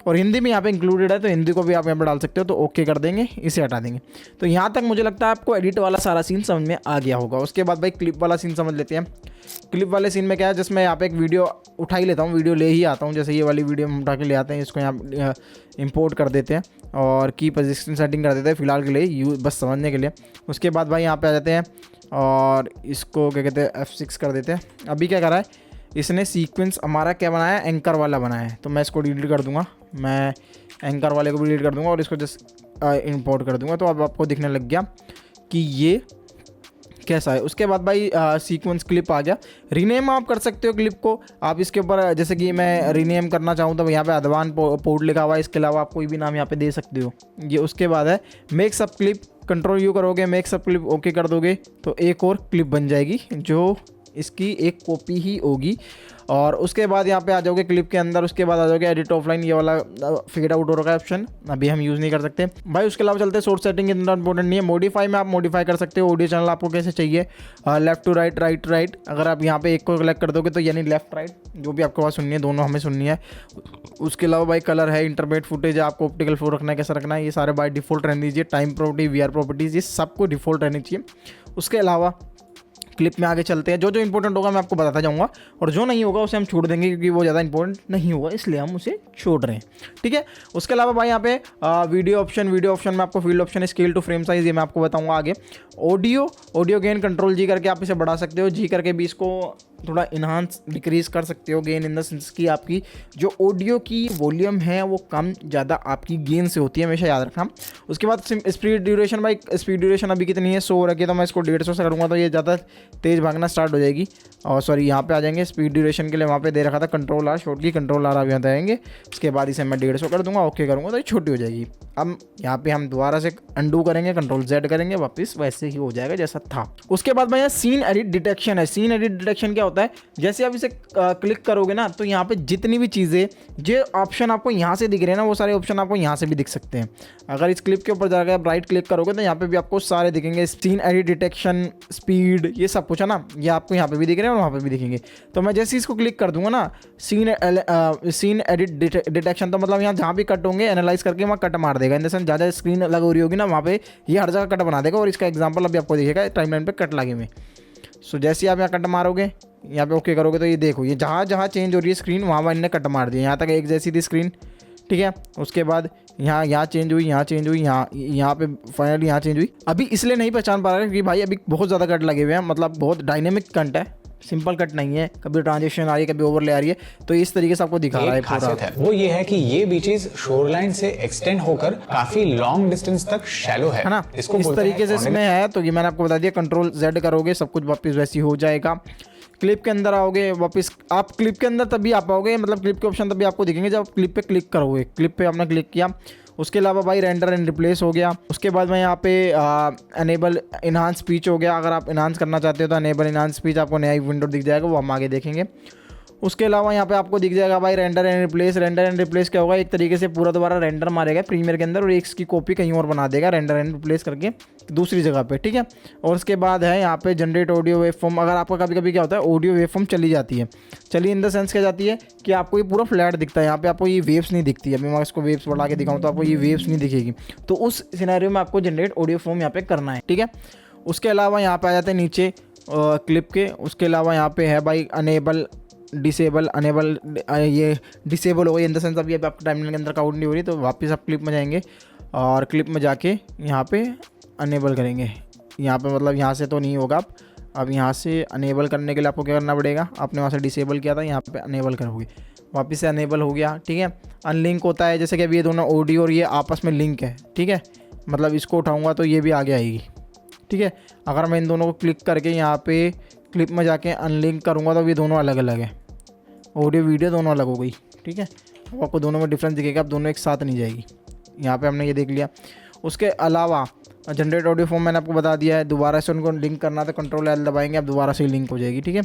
और हिंदी में यहाँ पे इंक्लूडेड है, तो हिंदी को भी आप यहाँ पे डाल सकते हो, तो ओके कर देंगे, इसे हटा देंगे। तो यहाँ तक मुझे लगता है आपको एडिट वाला सारा सीन समझ में आ गया होगा। उसके बाद भाई क्लिप वाला सीन समझ लेते हैं। क्लिप वाले सीन में क्या है, जिसमें यहाँ पे एक वीडियो उठा ही लेता हूँ, वीडियो ले ही आता हूँ। जैसे ये वाली वीडियो हम उठा के ले आते हैं, इसको यहाँ इंपोर्ट कर देते हैं और की पोजीशन सेटिंग कर देते हैं फिलहाल के लिए, बस समझने के लिए। उसके बाद भाई यहाँ पे आ जाते हैं और इसको क्या कहते हैं F6 कर देते हैं। अभी क्या करा है इसने, सीक्वेंस हमारा क्या बनाया है, एंकर वाला बनाया है, तो मैं इसको डिलीट कर दूंगा, मैं एंकर वाले को भी डिलीट कर दूंगा और इसको जस्ट इंपोर्ट कर दूंगा। तो अब आपको दिखने लग गया कि ये कैसा है। उसके बाद भाई सीक्वेंस क्लिप आ गया। रीनेम आप कर सकते हो क्लिप को, आप इसके ऊपर जैसे कि मैं रीनेम करना चाहूँ तो यहाँ पे अदवान पोर्ट लिखा हुआ है, इसके अलावा आप कोई भी नाम यहाँ पे दे सकते हो। ये उसके बाद है मेक सब क्लिप, कंट्रोल U करोगे, मेक सब क्लिप ओके कर दोगे तो एक और क्लिप बन जाएगी जो इसकी एक कॉपी ही होगी। और उसके बाद यहाँ पे आ जाओगे क्लिप के अंदर, उसके बाद आ जाओगे एडिट ऑफलाइन, ये वाला फेड आउट हो रखा है ऑप्शन, अभी हम यूज़ नहीं कर सकते भाई। उसके अलावा चलते हैं सोर्स सेटिंग, इतना इंपॉर्टेंट नहीं है। मॉडिफाई में आप मॉडिफाई कर सकते हो ऑडियो चैनल आपको कैसे चाहिए, left to right, right to right. अगर आप यहाँ पे एक को सेलेक्ट कर दोगे तो यानी लेफ्ट राइट जो भी आपको बात सुननी है दोनों हमें सुननी है। उसके अलावा भाई कलर है, इंटरमीडिएट फुटेज है, आपको ऑप्टिकल फ्लो रखना है, कैसा रखना है, ये सारे बाय डिफॉल्ट रहने दीजिए। टाइम प्रॉपर्टी, वीआर प्रॉपर्टीज, ये सबको डिफॉल्ट रहनी चाहिए। उसके अलावा क्लिप में आगे चलते हैं, जो जो इंपॉर्टेंट होगा मैं आपको बताता जाऊंगा, और जो नहीं होगा उसे हम छोड़ देंगे क्योंकि वो ज़्यादा इंपॉर्टेंट नहीं होगा, इसलिए हम उसे छोड़ रहे हैं, ठीक है। उसके अलावा भाई यहाँ पे वीडियो ऑप्शन में आपको फील्ड ऑप्शन है, स्केल टू फ्रेम साइज, ये मैं आपको बताऊंगा आगे। ऑडियो गेन कंट्रोल जी करके आप इसे बढ़ा सकते हो, जी करके भी इसको थोड़ा इन्हांस डिक्रीज कर सकते हो। गेन इन द सेंस की आपकी जो ऑडियो की वॉल्यूम है वो कम ज़्यादा आपकी गेन से होती है, हमेशा याद रखना। उसके बाद स्पीड ड्यूरेशन, भाई स्पीड ड्यूरेशन अभी कितनी है, 100 रखी है, तो मैं इसको 150 से करूँगा तो ये ज़्यादा तेज़ भागना स्टार्ट हो जाएगी। और सॉरी यहाँ पे आ जाएंगे स्पीड ड्यूरेशन के लिए, वहाँ पे दे रखा था कंट्रोल आर, शॉर्ट की कंट्रोल आर, अब यहाँ आएंगे। उसके बाद इसे मैं 150 कर दूँगा, ओके करूँगा तो ये छोटी हो जाएगी। अब यहाँ पे हम दोबारा से अंडू करेंगे, कंट्रोल जेड करेंगे, वापस वैसे ही हो जाएगा जैसा था। उसके बाद भाई यहाँ सीन एडिट डिटेक्शन है। सीन एडिट डिटेक्शन क्या होता है, जैसे आप इसे क्लिक करोगे ना तो यहाँ पे जितनी भी चीज़ें जो ऑप्शन आपको यहाँ से दिख रहे हैं ना, वो सारे ऑप्शन आपको यहाँ से भी दिख सकते हैं। अगर इस क्लिप के ऊपर जाकर आप राइट क्लिक करोगे तो यहाँ पे भी आपको सारे दिखेंगे, सीन एडिट डिटेक्शन, स्पीड, ये सब कुछ है ना, ये आपको यहाँ पे भी दिख रहे हैं और वहाँ पे भी दिखेंगे। तो मैं जैसे इसको क्लिक कर दूंगा ना, सीन एडिट डिटेक्शन, तो मतलब यहाँ जहाँ भी कट होंगे एनालाइज करके वहाँ कट मार देगा। इन द सेंस ज़्यादा स्क्रीन लग हो रही होगी ना, वहाँ पे ये हर जगह कट बना देगा। और इसका एग्जाम्पल अभी आपको दिखेगा टाइमलाइन पे कट लगे हुए। सो जैसे आप यहाँ कट मारोगे, यहाँ पे ओके करोगे तो ये देखो, ये जहाँ जहाँ चेंज हो रही है स्क्रीन वहाँ इनने कट मार दिया। यहाँ तक एक जैसी थी स्क्रीन, ठीक है। उसके बाद यहाँ चेंज हुई, यहाँ चेंज हुई, यहाँ पे फाइनली यहाँ चेंज हुई। अभी इसलिए नहीं पहचान पा रहा है क्योंकि भाई अभी बहुत ज़्यादा कट लगे हुए हैं, मतलब बहुत डायनेमिक कट है, सिंपल कट नहीं है, कभी ट्रांजिशन आ रही है, कभी ओवरले आ रही है, तो इस तरीके से आपको दिखा रहा है खासियत है वो ये है कि ये बीचेस शोरलाइन से एक्सटेंड होकर काफी लॉन्ग डिस्टेंस तक शैलो है ना, इसको इस तरीके से इसमें है। तो ये मैंने आपको बता दिया, कंट्रोल जेड करोगे सब कुछ वापस वैसी हो जाएगा। क्लिप के अंदर आओगे वापस, आप क्लिप के अंदर तभी आ पाओगे, मतलब क्लिप के ऑप्शन तभी आपको दिखेंगे जब आप क्लिप पे क्लिक करोगे। क्लिप पे आपने क्लिक किया, उसके अलावा भाई रेंडर एंड रिप्लेस हो गया। उसके बाद मैं यहाँ पे एनेबल इनहांस स्पीच हो गया। अगर आप इनहांस करना चाहते हो तो एनेबल इनहांस स्पीच, आपको नया विंडो दिख जाएगा, वो हम आगे देखेंगे। उसके अलावा यहाँ पे आपको दिख जाएगा भाई render and replace. Render and replace क्या होगा, एक तरीके से पूरा दोबारा रेंडर मारेगा प्रीमियर के अंदर और एक इसकी कॉपी कहीं और बना देगा, रेंडर एंड रिप्लेस करके दूसरी जगह पे, ठीक है। और उसके बाद है यहाँ पे जनरेट ऑडियो वेव फॉर्म। अगर आपका कभी कभी क्या होता है ऑडियो वेव फॉर्म चली जाती है, चलिए इन द सेंस क्या जाती है कि आपको ये पूरा फ्लैट दिखता है, यहाँ पे आपको ये वेव्स नहीं दिखती। अभी मैं इसको वेव्स बढ़ा के दिखाऊँ तो आपको ये वेव्स नहीं दिखेगी, तो उस सिनेरियो में आपको जनरेट ऑडियो फॉर्म यहाँ पे करना है, ठीक है। उसके अलावा यहाँ पे आ जाते हैं नीचे क्लिप के। उसके अलावा यहाँ पे है भाई अनेबल डिसेबल, अनेबल ये डिसेबल हो गई इन द सेंस अभी आपका टाइमलाइन के अंदर काउंट नहीं हो रही, तो वापस आप क्लिप में जाएंगे और क्लिप में जाके यहाँ पे अनेबल करेंगे। यहाँ पे मतलब यहाँ से तो नहीं होगा, आप अब यहाँ से अनेबल करने के लिए आपको क्या करना पड़ेगा, आपने वहाँ से डिसेबल किया था, यहाँ पे अनेबल करोगे, वापस से अनेबल हो गया, ठीक है। अनलिंक होता है, जैसे कि अभी ये दोनों ऑडियो और ये आपस में लिंक है, ठीक है, मतलब इसको उठाऊँगा तो ये भी आगे आएगी, ठीक है। अगर मैं इन दोनों को क्लिक करके यहाँ पे क्लिप में जाके अनलिंक करूँगा तो ये दोनों अलग अलग है, ऑडियो वीडियो दोनों अलग हो गई, ठीक है। अब आपको दोनों में डिफरेंस दिखेगा, अब दोनों एक साथ नहीं जाएगी। यहाँ पे हमने ये देख लिया। उसके अलावा जनरेट ऑडियो फॉर्म मैंने आपको बता दिया है, दोबारा से उनको लिंक करना तो कंट्रोल एल दबाएंगे, अब दोबारा से ही लिंक हो जाएगी, ठीक है।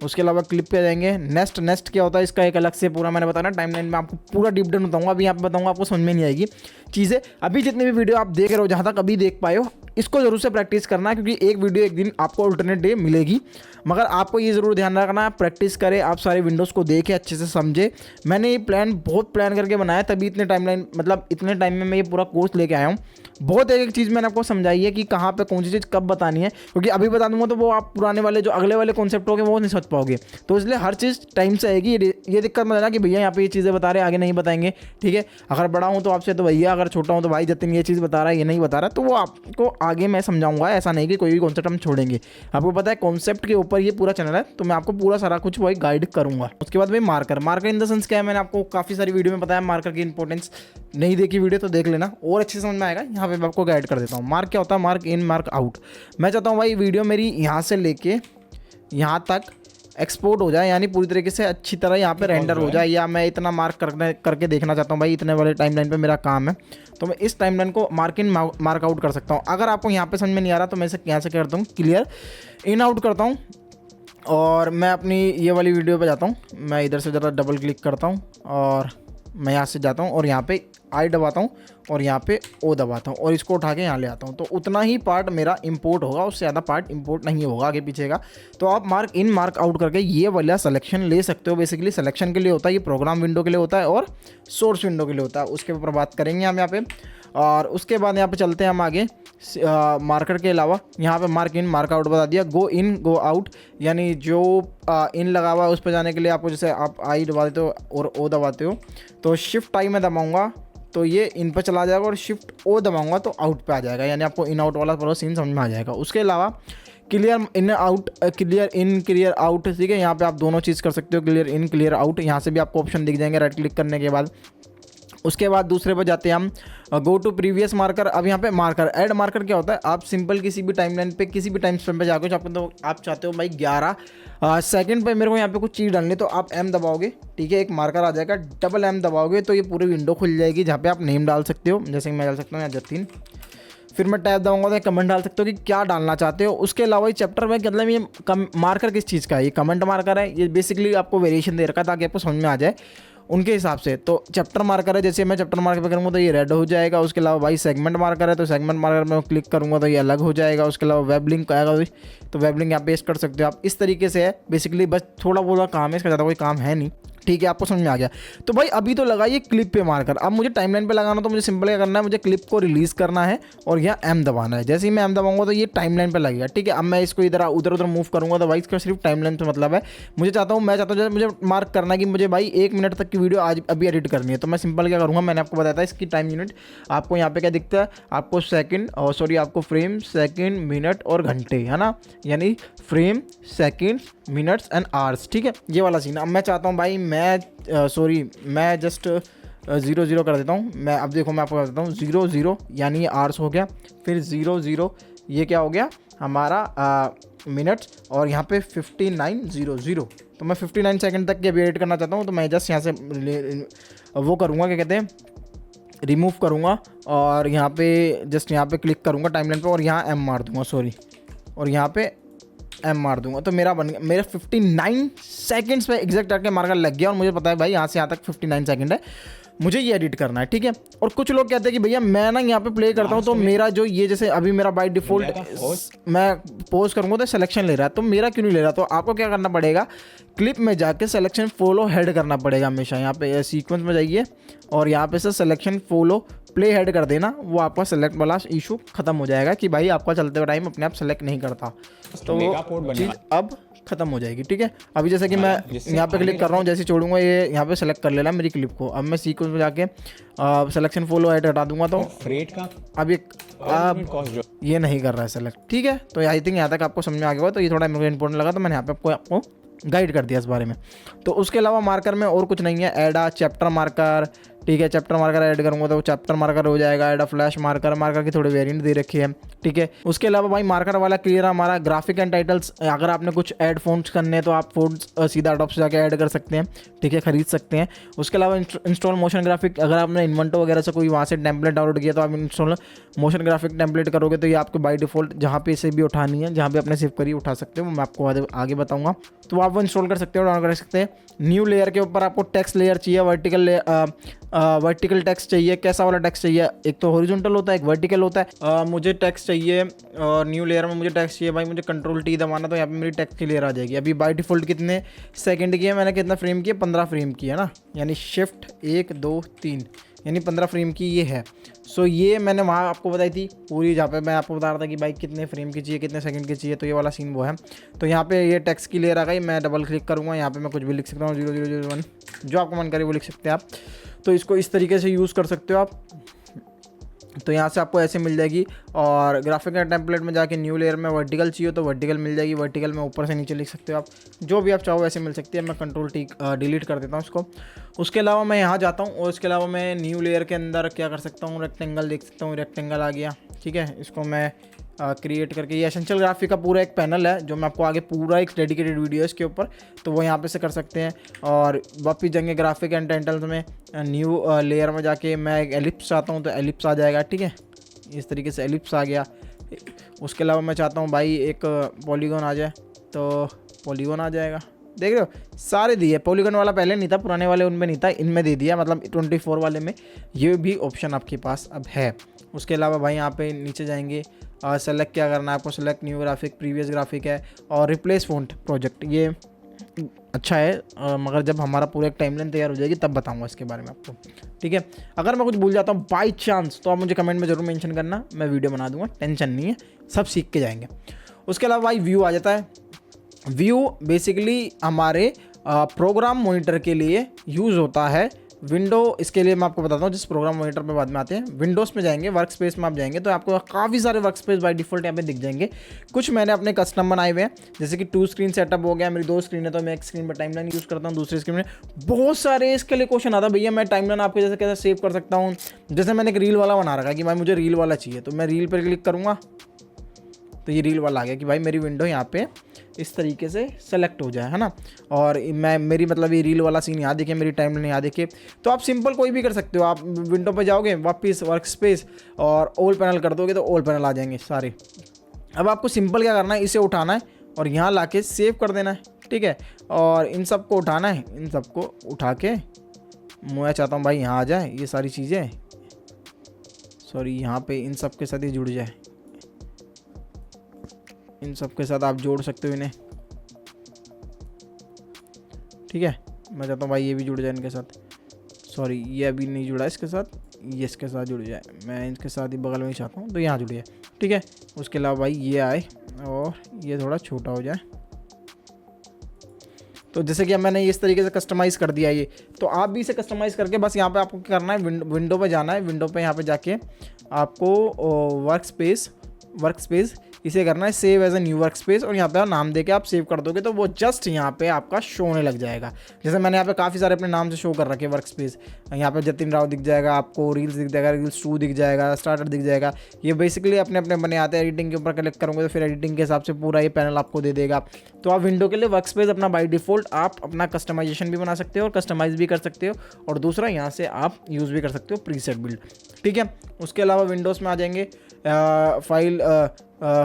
उसके अलावा क्लिप पे जाएंगे। नेक्स्ट क्या होता है, इसका एक अलग से पूरा मैंने बताया ना टाइमलाइन में, आपको पूरा डीप डाउन बताऊंगा, अभी यहाँ पे बताऊंगा, आपको समझ में नहीं आएगी चीज़ें। अभी जितने भी वीडियो आप देख रहे हो, जहाँ तक अभी देख पाए हो, इसको जरूर से प्रैक्टिस करना है, क्योंकि एक वीडियो एक दिन आपको अल्टरनेट डे मिलेगी, मगर आपको ये ज़रूर ध्यान रखना है, प्रैक्टिस करें, आप सारे विंडोज़ को देखें, अच्छे से समझे। मैंने ये बहुत प्लान करके बनाया, तभी इतने टाइमलाइन, मतलब इतने टाइम में मैं ये पूरा कोर्स लेके आया हूँ। बहुत एक चीज़ मैंने आपको समझाई है कि कहाँ पे कौन सी चीज़ कब बतानी है, क्योंकि अभी बता दूंगा तो वो आप पुराने वाले जो अगले वाले कॉन्सेप्ट होंगे वो नहीं समझ पाओगे, तो इसलिए हर चीज़ टाइम से आएगी। ये दिक्कत मत लेना कि भैया यहाँ पे ये चीज़ें बता रहे हैं, आगे नहीं बताएंगे, ठीक है। अगर बड़ा हूँ तो आपसे तो भैया, अगर छोटा हूँ तो भाई जतिन ये चीज़ बता रहा है, ये नहीं बता रहा, तो वो आपको आगे मैं समझाऊंगा। ऐसा नहीं कि कोई भी कॉन्सेप्ट हम छोड़ेंगे, आपको पता है कॉन्सेप्ट के ऊपर ये पूरा चैनल है, तो मैं आपको पूरा सारा कुछ वही गाइड करूँगा। उसके बाद भाई मार्कर इन द सेंस क्या है, मैंने आपको काफ़ी सारी वीडियो में बताया मार्कर की इंपॉर्टेंस। नहीं देखी वीडियो तो देख लेना और अच्छे समझ में आएगा। यहाँ पे मैं आपको गाइड कर देता हूँ। मार्क क्या होता है, मार्क इन मार्क आउट। मैं चाहता हूँ भाई वीडियो मेरी यहाँ से लेके यहाँ तक एक्सपोर्ट हो जाए, यानी पूरी तरीके से अच्छी तरह यहाँ पे रेंडर हो जाए, या मैं इतना मार्क करके देखना चाहता हूँ भाई इतने वाले टाइमलाइन पे मेरा काम है, तो मैं इस टाइमलाइन को मार्क इन मार्क आउट कर सकता हूँ। अगर आपको यहाँ पे समझ में नहीं आ रहा तो मैं इसे यहाँ से क्या करता हूँ, क्लियर इन आउट करता हूँ, और मैं अपनी ये वाली वीडियो पे जाता हूँ, मैं इधर से ज़रा डबल क्लिक करता हूँ और मैं यहाँ से जाता हूँ और यहाँ पे आई दबाता हूँ और यहाँ पे ओ दबाता हूँ और इसको उठा के यहाँ ले आता हूँ। तो उतना ही पार्ट मेरा इंपोर्ट होगा, उससे ज़्यादा पार्ट इंपोर्ट नहीं होगा आगे पीछे का। तो आप मार्क इन मार्क आउट करके ये वाला सिलेक्शन ले सकते हो। बेसिकली सिलेक्शन के लिए होता है, ये प्रोग्राम विंडो के लिए होता है और सोर्स विंडो के लिए होता है। उसके ऊपर बात करेंगे हम यहाँ पे। और उसके बाद यहाँ पे चलते हैं हम आगे। मार्कर के अलावा यहाँ पे मार्क इन मार्क आउट बता दिया। गो इन गो आउट, यानी जो इन लगा हुआ है उस पर जाने के लिए आपको, जैसे आप आई दबा देते हो और ओ दबाते हो तो शिफ्ट आई में दबाऊंगा तो ये इन पर चला जाएगा और शिफ्ट ओ दबाऊंगा तो आउट पे आ जाएगा, यानी आपको इन आउट वाला पूरा सीन समझ में आ जाएगा। उसके अलावा clear in out, clear in clear out, ठीक है। यहाँ पे आप दोनों चीज़ कर सकते हो, क्लियर इन क्लियर आउट। यहाँ से भी आपको ऑप्शन दिख जाएंगे राइट क्लिक करने के बाद। उसके बाद दूसरे पर जाते हैं हम, गो टू प्रीवियस मार्कर। अब यहाँ पे मार्कर ऐड मार्कर क्या होता है, आप सिंपल किसी भी टाइमलाइन पे किसी भी टाइम स्पेन पे जाकर आप चाहते हो भाई 11 सेकंड पे मेरे को यहाँ पे कुछ चीज़ डालनी, तो आप एम दबाओगे, ठीक है, एक मार्कर आ जाएगा। डबल एम दबाओगे तो ये पूरी विंडो खुल जाएगी जहाँ पे आप नेम डाल सकते हो, जैसे मैं डाल सकता हूँ यहाँ जतिन। फिर मैं टैब दबाऊंगा तो कमेंट डाल सकते हो कि क्या डालना चाहते हो। उसके अलावा ये चैप्टर में मतलब ये मार्कर किस चीज़ का है, ये कमेंट मार्कर है। ये बेसिकली आपको वेरिएशन दे रखा है ताकि आपको समझ में आ जाए उनके हिसाब से। तो चैप्टर मार्कर है, जैसे मैं चैप्टर मार्कर पे करूँगा तो ये रेड हो जाएगा। उसके अलावा भाई सेगमेंट मार्कर है, तो सेगमेंट मार्कर में क्लिक करूँगा तो ये अलग हो जाएगा। उसके अलावा वेब लिंक आएगा तो वेब लिंक यहाँ पेस्ट कर सकते हो आप। इस तरीके से है बेसिकली, बस थोड़ा बहुत काम है, इसका ज़्यादा कोई काम है नहीं, ठीक है, आपको समझ में आ गया। तो भाई अभी तो लगाइए क्लिप पे मार्कर। अब मुझे टाइमलाइन पे लगाना, तो मुझे सिंपल क्या करना है, मुझे क्लिप को रिलीज़ करना है और यहाँ एम दबाना है। जैसे ही मैं एम दबाऊंगा तो ये टाइमलाइन पे लगेगा, ठीक है। अब मैं इसको इधर उधर मूव करूँगा तो भाई इसका सिर्फ टाइमलाइन से मतलब है। मैं चाहता हूँ जैसे मुझे मार्क करना है कि मुझे भाई 1 मिनट तक की वीडियो आज अभी एडिट करनी है, तो मैं सिंपल क्या करूँगा, मैंने आपको बताया था इसकी टाइम यूनिट। आपको यहाँ पे क्या दिखता है, आपको सेकंड और सॉरी आपको फ्रेम, सेकंड, मिनट और घंटे, है ना, यानी frame, second, minutes and hours, ठीक है, ये वाला सीन। अब मैं चाहता हूँ भाई मैं जस्ट 0 कर देता हूँ। मैं अब देखो मैं आपको बताता हूँ 0 यानी ये आवर्स हो गया, फिर 0 ये क्या हो गया हमारा मिनट्स, और यहाँ पे 5900, तो मैं 59 सेकंड तक की अभी एडिट करना चाहता हूँ। तो मैं जस्ट यहाँ से वो करूँगा, क्या कहते हैं, रिमूव करूँगा और यहाँ पे जस्ट यहाँ पे क्लिक करूँगा टाइमलाइन पे और यहाँ एम मार दूँगा, सॉरी, और यहाँ पे एम मार दूंगा तो मेरा बन गया, मेरा 59 सेकंड्स पे एग्जैक्ट करके मार्कर लग गया। और मुझे पता है भाई यहाँ से यहाँ तक 59 सेकंड है, मुझे ये एडिट करना है, ठीक है। और कुछ लोग कहते हैं कि भैया मैं ना यहाँ पे प्ले करता हूँ तो मेरा जो ये जैसे अभी मेरा बाय डिफॉल्ट मैं पोज करूँगा तो सिलेक्शन ले रहा है, तो मेरा क्यों नहीं ले रहा। तो आपको क्या करना पड़ेगा, क्लिप में जाके सिलेक्शन फॉलो हेड करना पड़ेगा हमेशा। यहाँ पे सीक्वेंस में जाइए और यहाँ पे से सिलेक्शन फॉलो प्ले हेड कर देना, वो आपका सेलेक्ट वाला इशू खत्म हो जाएगा कि भाई आपका चलते हुए टाइम अपने आप सेलेक्ट नहीं करता, तो वो चीज़ अब खत्म हो जाएगी, ठीक है। अभी जैसे कि मैं यहाँ पे क्लिक कर रहा हूँ, जैसे छोड़ूंगा ये यहाँ पे सेलेक्ट कर लेना मेरी क्लिप को। अब मैं सीक्वेंस में जाके सिलेक्शन फॉलो हेड हटा दूंगा तो फ्रेट का अब ये नहीं कर रहा है सेलेक्ट, ठीक है। तो आई थिंक यहाँ तक आपको समझ में आ गया होगा। तो ये थोड़ा मेरे को इंपॉर्टेंट लगा तो मैंने यहाँ पे आपको गाइड कर दिया इस बारे में। तो उसके अलावा मार्कर में और कुछ नहीं है, एडा चैप्टर मार्कर, ठीक है, चैप्टर मार्कर ऐड करूँगा तो चैप्टर मार्कर हो जाएगा। एडा फ्लैश मार्कर, मार्कर की थोड़ी वेरिएंट दे रखी है, ठीक है। उसके अलावा भाई मार्कर वाला क्लियर है हमारा। ग्राफिक एंड टाइटल्स, अगर आपने कुछ ऐड फ़ॉन्ट्स करने हैं तो आप फ़ॉन्ट्स सीधा अडोब से जाकर ऐड कर सकते हैं, ठीक है, खरीद सकते हैं। उसके अलावा इंस्टॉल मोशन ग्राफिक, अगर आपने इन्वेंटो वगैरह से कोई वहाँ से टेम्पलेट डाउनलोड किया तो आप इंस्टॉल मोशन ग्राफिक टेम्पलेट करोगे तो ये आपको बाई डिफॉल्ट जहाँ पे से भी उठानी है, जहाँ पे अपने सेव करिए उठा सकते हो, मैं आपको आगे बताऊँगा। तो आप वो इंस्टॉल कर सकते हो, डाउनलोड कर सकते हैं। न्यू लेयर के ऊपर आपको टेक्स्ट लेयर चाहिए, वर्टिकल टेक्स्ट चाहिए। कैसा वाला टेक्स्ट चाहिए, एक तो हॉरिजॉन्टल होता है, एक वर्टिकल होता है। मुझे टेक्स्ट चाहिए और न्यू लेयर में मुझे टेक्स्ट चाहिए भाई, मुझे कंट्रोल टी दबाना तो यहाँ पे मेरी टेक्स्ट की लेयर आ जाएगी। अभी बाय डिफॉल्ट कितने सेकंड की है, मैंने कितना फ्रेम की है, 15 फ्रेम की है ना, यानी शिफ्ट 1 2 3 यानी 15 फ्रेम की ये है। सो ये मैंने वहाँ आपको बताई थी पूरी, जहाँ पे मैं आपको बता रहा था कि भाई कितने फ्रेम की चाहिए, कितने सेकंड की चाहिए, तो ये वाला सीन वो है। तो यहाँ पे ये टेक्स्ट की लेयर आ गई, मैं डबल क्लिक करूँगा, यहाँ पे मैं कुछ भी लिख सकता हूँ, 0001 जो आपको मन करे वो लिख सकते हैं आप। तो इसको इस तरीके से यूज़ कर सकते हो आप। तो यहाँ से आपको ऐसे मिल जाएगी। और ग्राफिक एंड टेम्पलेट में जाके न्यू लेयर में वर्टिकल चाहिए तो वर्टिकल मिल जाएगी, वर्टिकल में ऊपर से नीचे लिख सकते हो आप, जो भी आप चाहो वैसे मिल सकती है। मैं कंट्रोल टी डिलीट कर देता हूँ इसको। उसके अलावा मैं यहाँ जाता हूँ और इसके अलावा मैं न्यू लेयर के अंदर क्या कर सकता हूँ, रेक्टेंगल देख सकता हूँ, रेक्टेंगल आ गया, ठीक है। इसको मैं क्रिएट करके, ये एसेंशियल ग्राफिक का पूरा एक पैनल है जो मैं आपको आगे पूरा एक डेडिकेटेड वीडियो है इसके ऊपर, तो वो यहाँ पे से कर सकते हैं। और वापस जाएंगे ग्राफिक एंड टाइटल्स में, न्यू लेयर में जाके मैं एक एलिप्स चाहता हूँ तो एलिप्स आ जाएगा, ठीक है, इस तरीके से एलिप्स आ गया। उसके अलावा मैं चाहता हूँ भाई एक पॉलीगॉन आ जाए, तो पॉलीगॉन आ जाएगा, देख रहे हो सारे दिए। पॉलीगॉन वाला पहले नहीं था, पुराने वाले उनमें नहीं था, इनमें दे दिया, मतलब 24 वाले में ये भी ऑप्शन आपके पास अब है। उसके अलावा भाई यहाँ पे नीचे जाएंगे, सेलेक्ट क्या करना है आपको, select new graphic, previous graphic है, और रिप्लेस फ़ॉन्ट प्रोजेक्ट, ये अच्छा है, मगर जब हमारा पूरा एक टाइमलाइन तैयार हो जाएगी तब बताऊंगा इसके बारे में आपको, ठीक है। अगर मैं कुछ भूल जाता हूँ बाई चांस तो आप मुझे कमेंट में ज़रूर मेंशन करना, मैं वीडियो बना दूंगा, टेंशन नहीं है, सब सीख के जाएंगे। उसके अलावा भाई व्यू आ जाता है। व्यू बेसिकली हमारे प्रोग्राम मॉनिटर के लिए यूज़ होता है। विंडो, इसके लिए मैं आपको बताता हूँ, जिस प्रोग्राम मॉनिटर पे बाद में आते हैं, विंडोज़ में जाएंगे, वर्क स्पेस में आप जाएंगे तो आपको काफ़ी सारे वर्क स्पेस बाय डिफ़ॉल्ट यहाँ पे दिख जाएंगे। कुछ मैंने अपने कस्टम बनाए हुए हैं, जैसे कि 2 स्क्रीन सेटअप हो गया, मेरी 2 स्क्रीन है तो मैं एक स्क्रीन पर टाइमलाइन यूज़ करता हूँ, दूसरी स्क्रीन में बहुत सारे। इसके लिए क्वेश्चन आता है भैया मैं टाइमलाइन आपके जैसे कैसे सेव कर सकता हूँ। जैसे मैंने एक रील वाला बना रखा है कि भाई मुझे रील वाला चाहिए, तो मैं रील पर क्लिक करूँगा तो ये रील वाला आ गया कि भाई मेरी विंडो यहाँ पे इस तरीके से सेलेक्ट हो जाए, है ना। और मैं मेरी मतलब ये रील वाला सीन यहाँ देखे, मेरी टाइमलाइन यहाँ देखे। तो आप सिंपल कोई भी कर सकते हो, आप विंडो पे जाओगे, वापस वर्क स्पेस और ऑल पैनल कर दोगे तो ऑल पैनल आ जाएंगे सारे। अब आपको सिंपल क्या करना है, इसे उठाना है और यहाँ ला के सेव कर देना है, ठीक है। और इन सब को उठाना है, इन सबको उठा के मैं चाहता हूँ भाई यहाँ आ जाए ये सारी चीज़ें, सॉरी यहाँ पे इन सब के साथ ही जुड़ जाए, इन सब के साथ आप जोड़ सकते हो इन्हें, ठीक है। मैं चाहता हूँ भाई ये भी जुड़ जाए इनके साथ, सॉरी ये अभी नहीं जुड़ा इसके साथ, ये इसके साथ जुड़ जाए, मैं इनके साथ ही बगल में ही चाहता हूँ तो यहाँ जुड़ जाए, ठीक है। उसके अलावा भाई ये आए और ये थोड़ा छोटा हो जाए। तो जैसे कि अब मैंने इस तरीके से कस्टमाइज़ कर दिया ये, तो आप भी इसे कस्टमाइज़ करके बस यहाँ पे आपको क्या करना है, विंडो पे जाना है, विंडो पे यहाँ पे जाके आपको वर्क स्पेस इसे करना है save as a new workspace, और यहाँ पे आप नाम देके आप सेव कर दोगे तो वो जस्ट यहाँ पे आपका शो होने लग जाएगा। जैसे मैंने यहाँ पे काफ़ी सारे अपने नाम से शो कर रखे वर्क स्पेस, यहाँ पे जतिन राव दिख जाएगा आपको, रील्स दिख जाएगा, रील्स 2 दिख जाएगा, स्टार्टर दिख जाएगा। ये बेसिकली अपने अपने बने आते हैं। एडिटिंग के ऊपर क्लिक करोगे तो फिर एडिटिंग के हिसाब से पूरा ये पैनल आपको दे देगा। तो आप विंडो के लिए वर्क स्पेस अपना बाई डिफ़ॉल्ट आप अपना कस्टमाइजेशन भी बना सकते हो और कस्टमाइज़ भी कर सकते हो, और दूसरा यहाँ से आप यूज़ भी कर सकते हो प्रीसेट बिल्ड, ठीक है। उसके अलावा विंडोज़ में आ जाएंगे,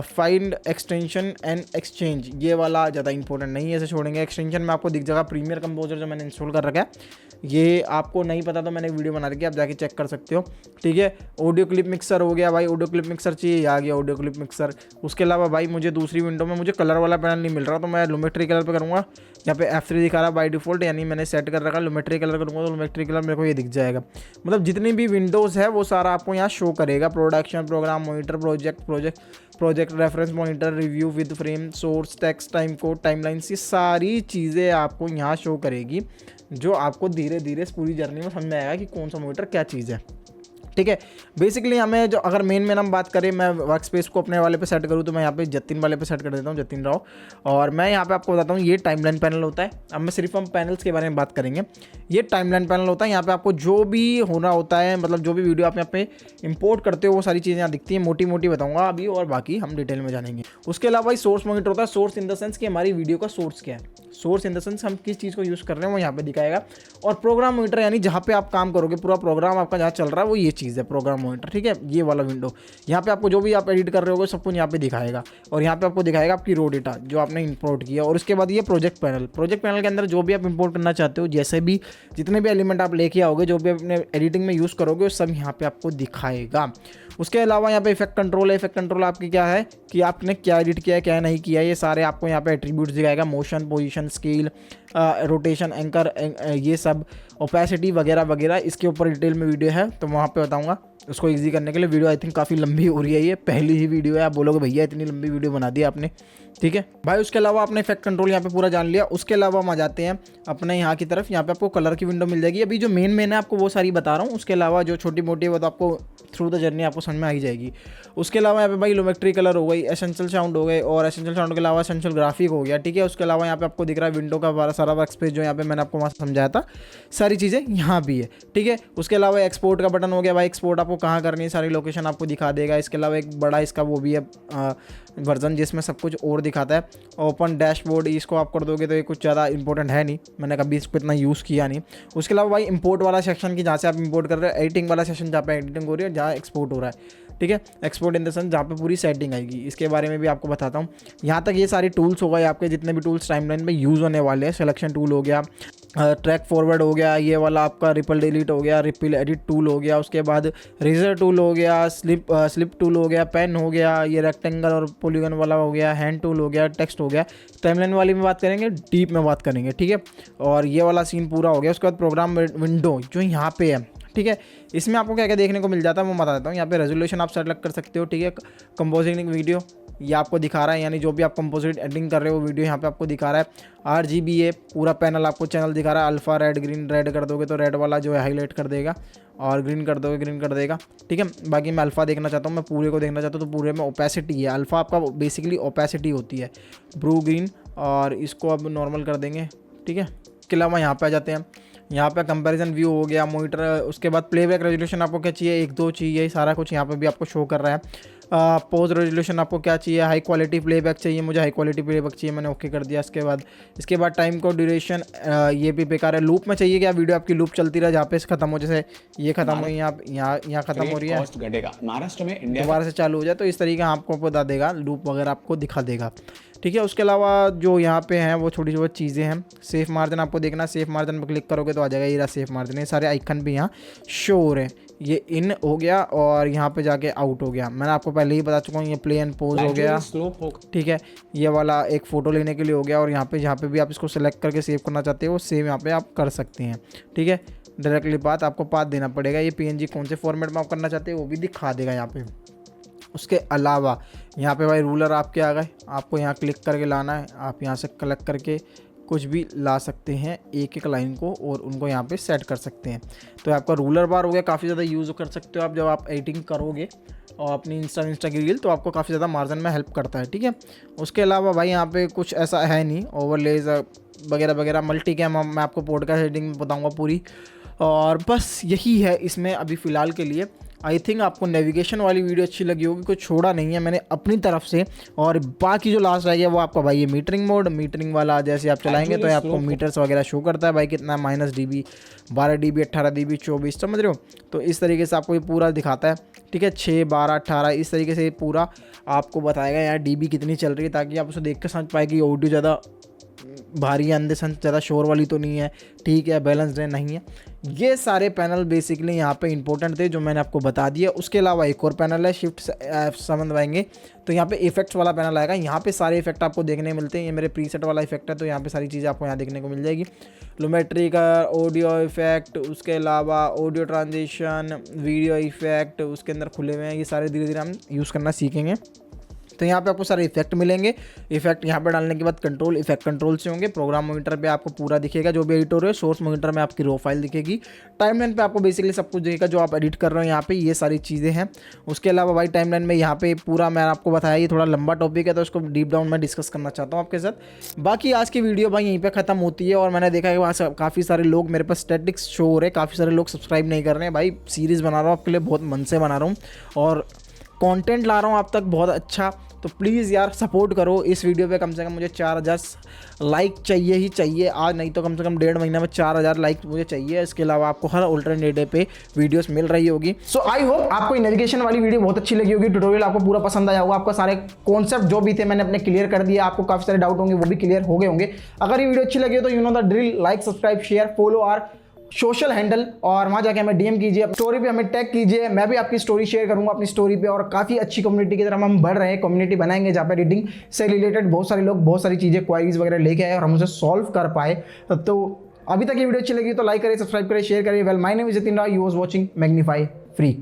फाइंड एक्सटेंशन एंड एक्सचेंज, ये वाला ज़्यादा इंपॉर्टेंट नहीं है, इसे छोड़ेंगे। एक्सटेंशन में आपको दिख जाएगा प्रीमियर कंपोजर जो मैंने इंस्टॉल कर रखा है, ये आपको नहीं पता तो मैंने वीडियो बना रखी है, आप जाके चेक कर सकते हो, ठीक है। ऑडियो क्लिप मिक्सर हो गया भाई, ऑडियो क्लिप मिक्सर चाहिए, आ गया ऑडियो क्लिप मिक्सर। उसके अलावा भाई मुझे दूसरी विंडो में मुझे कलर वाला पैनल नहीं मिल रहा, तो मैं लुमेट्री कलर पे करूँगा। यहाँ पे F3 दिखा रहा है बाई डिफ़ॉल्ट, यानी मैंने सेट कर रखा है लुमेट्री कलर करूँगा तो लुमेट्री कलर मेरे को ये दिख जाएगा। मतलब जितनी भी विंडोज़ है वो सारा आपको यहाँ शो करेगा। Production, program monitor, project reference monitor, review with frame, source, text, time code, timelines, ये सारी चीज़ें आपको यहाँ शो करेगी, जो आपको धीरे धीरे इस पूरी जर्नी में समझ में आएगा कि कौन सा मॉनिटर क्या चीज़ है, ठीक है। बेसिकली हमें जो अगर मेन हम बात करें, मैं वर्क स्पेस को अपने वाले पे सेट करूँ तो मैं यहाँ पे जतिन वाले पे सेट कर देता हूँ, जतिन राव। और मैं यहाँ पे आपको बताता हूँ ये टाइमलाइन पैनल होता है। अब मैं सिर्फ हम पैनल्स के बारे में बात करेंगे। ये टाइमलाइन पैनल होता है, यहाँ पे आपको जो भी होना होता है, मतलब जो भी वीडियो आप यहाँ पे इंपोर्ट करते हो वो सारी चीज़ें यहाँ दिखती हैं। मोटी मोटी बताऊँगा अभी, और बाकी हम डिटेल में जानेंगे। उसके अलावा सोर्स मॉनिटर होता है। सोर्स इन द सेंस कि हमारी वीडियो का सोर्स क्या है, सोर्स इन द सेंस हम किस चीज़ को यूज़ कर रहे हैं वो यहाँ पे दिखाएगा। और प्रोग्राम मॉनिटर यानी जहाँ पे आप काम करोगे, पूरा प्रोग्राम आपका जहाँ चल रहा है वो ये चीज़ है प्रोग्राम मॉनिटर, ठीक है। ये वाला विंडो यहाँ पे आपको जो भी आप एडिट कर रहे होगे सब कुछ यहाँ पे दिखाएगा, और यहाँ पे आपको दिखाएगा आपकी रो डेटा जो आपने इंपोर्ट किया। और उसके बाद ये प्रोजेक्ट पैनल के अंदर जो भी आप इंपोर्ट करना चाहते हो, जैसे भी जितने भी एलिमेंट आप लेके आओगे, जो भी अपने एडिटिंग में यूज़ करोगे वो सब यहाँ पे आपको दिखाएगा। उसके अलावा यहाँ पे इफेक्ट कंट्रोल है। इफेक्ट कंट्रोल आपकी क्या है कि आपने क्या एडिट किया है, क्या नहीं किया है, ये सारे आपको यहाँ पे एट्रीब्यूट्स दिखाएगा। Motion, position, scale, rotation, anchor, ये सब, ओपेसिटी वगैरह वगैरह, इसके ऊपर डिटेल में वीडियो है तो वहाँ पे बताऊँगा। उसको इजी करने के लिए वीडियो आई थिंक काफ़ी लंबी हो रही है, ये पहली ही वीडियो है, आप बोलोगे भैया इतनी लंबी वीडियो बना दी आपने, ठीक है भाई। उसके अलावा आपने इफेक्ट कंट्रोल यहाँ पे पूरा जान लिया। उसके अलावा हम आ जाते हैं अपने यहाँ की तरफ। यहाँ पे आपको कलर की विंडो मिल जाएगी। अभी जो मेन है आपको वो सारी बता रहा हूँ, उसके अलावा जो छोटी मोटी है वो तो आपको थ्रू द जर्नी आपको समझ में आ ही जाएगी। उसके अलावा यहाँ पे भाई लुमेट्री कलर हो गई, एसेंशियल साउंड हो गए, और एसेंशियल साउंड के अलावा एसेंशियल ग्राफिक हो गया, ठीक है। उसके अलावा यहाँ पे आपको दिख रहा है विंडो का सारा वर्क स्पेस जो यहाँ पे मैंने आपको वहाँ समझाया था, सारी चीज़ें यहाँ भी है, ठीक है। उसके अलावा एक्सपोर्ट का बटन हो गया भाई, एक्सपोर्ट आपको कहाँ करनी है सारी लोकेशन आपको दिखा देगा। इसके अलावा एक बड़ा इसका वो भी है वर्जन जिसमें सब कुछ और दिखाता है। ओपन डैशबोर्ड, इसको आप कर दोगे तो ये कुछ ज़्यादा इंपॉर्टेंट है नहीं, मैंने कभी इसको इतना यूज़ किया नहीं। उसके अलावा भाई इंपोर्ट वाला सेक्शन की जहाँ से आप इंपोर्ट कर रहे हो, एडिटिंग वाला सेक्शन जहाँ पे एडिटिंग हो रही है, जहाँ एक्सपोर्ट हो रहा है, ठीक है, एक्सपोर्ट इन द सेंस जहाँ पे पूरी सेटिंग आएगी, इसके बारे में भी आपको बताता हूँ। यहाँ तक ये सारे टूल्स हो गए आपके, जितने भी टूल्स टाइमलाइन में यूज़ होने वाले हैं। सिलेक्शन टूल हो गया, ट्रैक फॉरवर्ड हो गया, ये वाला आपका रिपल डिलीट हो गया, रिपल एडिट टूल हो गया, उसके बाद रेजर टूल हो गया, स्लिप टूल हो गया, पेन हो गया, ये रेक्टेंगल और पॉलीगन वाला हो गया, हैंड टूल हो गया, टेक्स्ट हो गया। टाइमलाइन वाली में बात करेंगे, डीप में बात करेंगे, ठीक है। और ये वाला सीन पूरा हो गया। उसके बाद प्रोग्राम विंडो जो यहाँ पे है, ठीक है, इसमें आपको क्या क्या देखने को मिल जाता है वो बता देता हूँ। यहाँ पे रेजोल्यूशन आप सेलेक्ट कर सकते हो, ठीक है। कंपोजिटिंग वीडियो ये आपको दिखा रहा है, यानी जो भी आप कंपोजिट एडिटिंग कर रहे हो वो वीडियो यहाँ पे आपको दिखा रहा है। RGB है, पूरा पैनल आपको चैनल दिखा रहा है, अल्फा, रेड, ग्रीन। रेड कर दोगे तो रेड वाला जो है हाईलाइट कर देगा, और ग्रीन कर दोगे ग्रीन कर देगा, ठीक है। बाकी मैं अल्फा देखना चाहता हूँ, मैं पूरे को देखना चाहता हूँ तो पूरे में ओपेसिटी है। अल्फा आपका बेसिकली ओपेसिटी होती है, ब्लू ग्रीन, और इसको अब नॉर्मल कर देंगे, ठीक है। इसके अलावा यहाँ पे आ जाते हैं, यहाँ पे कंपैरिजन व्यू हो गया, मॉनिटर। उसके बाद प्लेबैक रेजोल्यूशन आपको क्या चाहिए, 1-2 चाहिए, सारा कुछ यहाँ पे भी आपको शो कर रहा है। पोज रेजोल्यूशन आपको क्या चाहिए, हाई क्वालिटी प्लेबैक चाहिए, मुझे हाई क्वालिटी प्लेबैक चाहिए, मैंने ओके कर दिया। इसके बाद टाइम को ड्यूरेशन, ये भी बेकार है। लूप में चाहिए क्या, वीडियो आपकी लूप चलती रहे, जहाँ पे ख़त्म हो, जैसे ये ख़त्म हुई, यहाँ ख़त्म हो रही है, महाराष्ट्र में इंडिया दोबारा से चालू हो जाए तो इस तरीके आपको बता देगा, लूप वगैरह आपको दिखा देगा, ठीक है। उसके अलावा जो यहाँ पे हैं वो छोटी छोटी चीज़ें हैं। सेफ मार्जिन आपको देखना, सेफ मार्जिन पर क्लिक करोगे तो आ जाएगा, ये रहा सेफ मार्जिन। ये सारे आइकन भी यहाँ शो हो रहे हैं। ये इन हो गया और यहाँ पे जाके आउट हो गया। मैंने आपको पहले ही बता चुका हूँ, ये प्ले एंड पोज हो गया, ठीक है। ये वाला एक फ़ोटो लेने के लिए हो गया, और यहाँ पे भी आप इसको सेलेक्ट करके सेव करना चाहते हो, सेव यहाँ पे आप कर सकते हैं, ठीक है। डायरेक्टली पाथ आपको पाथ देना पड़ेगा। ये PNG कौन से फॉर्मेट में आप करना चाहते हो वो भी दिखा देगा यहाँ पे। उसके अलावा यहाँ पे भाई रूलर आपके आ गए, आपको यहाँ क्लिक करके लाना है, आप यहाँ से कलेक्ट करके कुछ भी ला सकते हैं, एक एक लाइन को, और उनको यहाँ पे सेट कर सकते हैं। तो आपका रूलर बार हो गया, काफ़ी ज़्यादा यूज़ कर सकते हो आप जब आप एडिटिंग करोगे और अपनी इंस्टा की रील, तो आपको काफ़ी ज़्यादा मार्जिन में हेल्प करता है, ठीक है। उसके अलावा भाई यहाँ पे कुछ ऐसा है नहीं, ओवरलेज वगैरह वगैरह, मल्टी कैम मैं आपको पॉडकास्ट एडिटिंग बताऊँगा पूरी, और बस यही है इसमें अभी फ़िलहाल के लिए। आई थिंक आपको नेविगेशन वाली वीडियो अच्छी लगी होगी, कुछ छोड़ा नहीं है मैंने अपनी तरफ से। और बाकी जो लास्ट रह गया वो आपका भाई ये मीटरिंग मोड, मीटरिंग वाला जैसे आप चलाएंगे तो आपको मीटर्स वगैरह शो करता है भाई, कितना -dB, 12 dB, 18 dB, 24, समझ रहे हो। तो इस तरीके से आपको ये पूरा दिखाता है, ठीक है। 6, 12, 18 इस तरीके से पूरा आपको बताएगा यार DB कितनी चल रही है, ताकि आप उसे देख कर समझ पाए कि ऑडियो ज़्यादा भारी है, अंदर से ज़्यादा शोर वाली तो नहीं है, ठीक है, बैलेंस्ड है, नहीं है। ये सारे पैनल बेसिकली यहाँ पे इंपॉर्टेंट थे जो मैंने आपको बता दिया। उसके अलावा एक और पैनल है, शिफ्ट 7 दबाएंगे तो यहाँ पे इफेक्ट्स वाला पैनल आएगा। यहाँ पे सारे इफेक्ट आपको देखने मिलते हैं। ये मेरे प्रीसेट वाला इफेक्ट है, तो यहाँ पे सारी चीज़ें आपको यहाँ देखने को मिल जाएगी। लूमेट्री का ऑडियो इफेक्ट, उसके अलावा ऑडियो ट्रांजिशन, वीडियो इफेक्ट उसके अंदर खुले हुए हैं। ये सारे धीरे धीरे हम यूज़ करना सीखेंगे। तो यहाँ पे आपको सारे इफेक्ट मिलेंगे। इफेक्ट यहाँ पे डालने के बाद कंट्रोल, इफेक्ट कंट्रोल से होंगे। प्रोग्राम मॉनिटर पे आपको पूरा दिखेगा जो भी एडिट हो रहा है। सोर्स मॉनिटर में आपकी रो फाइल दिखेगी। टाइमलाइन पे आपको बेसिकली सब कुछ दिखेगा जो आप एडिट कर रहे हो। यहाँ पे ये सारी चीज़ें हैं। उसके अलावा भाई टाइमलाइन में यहाँ पे पूरा मैं आपको बताया, ये थोड़ा लंबा टॉपिक है तो उसको डीप डाउन में डिस्कस करना चाहता हूँ आपके साथ। बाकी आज की वीडियो भाई यहीं पर खत्म होती है। और मैंने देखा है वहाँ काफ़ी सारे लोग मेरे पास स्टैटिक्स शो हो रहे हैं, काफ़ी सारे लोग सब्सक्राइब नहीं कर रहे हैं। भाई सीरीज़ बना रहा हूँ आपके लिए, बहुत मन से बना रहा हूँ और कंटेंट ला रहा हूँ आप तक बहुत अच्छा। तो प्लीज़ यार सपोर्ट करो। इस वीडियो पे कम से कम मुझे 4000 लाइक चाहिए ही चाहिए आज, नहीं तो कम से कम 1.5 महीने में 4000 लाइक मुझे चाहिए। इसके अलावा आपको हर अल्टरनेट डे पे वीडियोस मिल रही होगी। सो आई होप आपको नेविगेशन वाली वीडियो बहुत अच्छी लगी होगी। ट्यूटोरियल आपको पूरा पसंद आया होगा। आपको सारे कॉन्सेप्ट जो भी थे मैंने अपने क्लियर कर दिया। आपको काफ़ी सारे डाउट होंगे वो भी क्लियर हो गए होंगे। अगर ये वीडियो अच्छी लगी हो तो you know the drill, like, subscribe, share, follow our social handle और वहाँ जाके हमें DM कीजिए, स्टोरी पे हमें टैग कीजिए। मैं भी आपकी स्टोरी शेयर करूँगा अपनी स्टोरी पे। और काफ़ी अच्छी कम्युनिटी की तरफ हम बढ़ रहे हैं। कम्युनिटी बनाएंगे जहाँ पे एडिटिंग से रिलेटेड बहुत सारे लोग बहुत सारी चीज़ें, क्वारीज वगैरह लेके आए और हम उसे सॉल्व कर पाए। तो अभी तक ये वीडियो अच्छी लगी तो लाइक करें, सब्सक्राइब करें, शेयर करें। Well, my name is Jatin Rao, you was watching magnify free.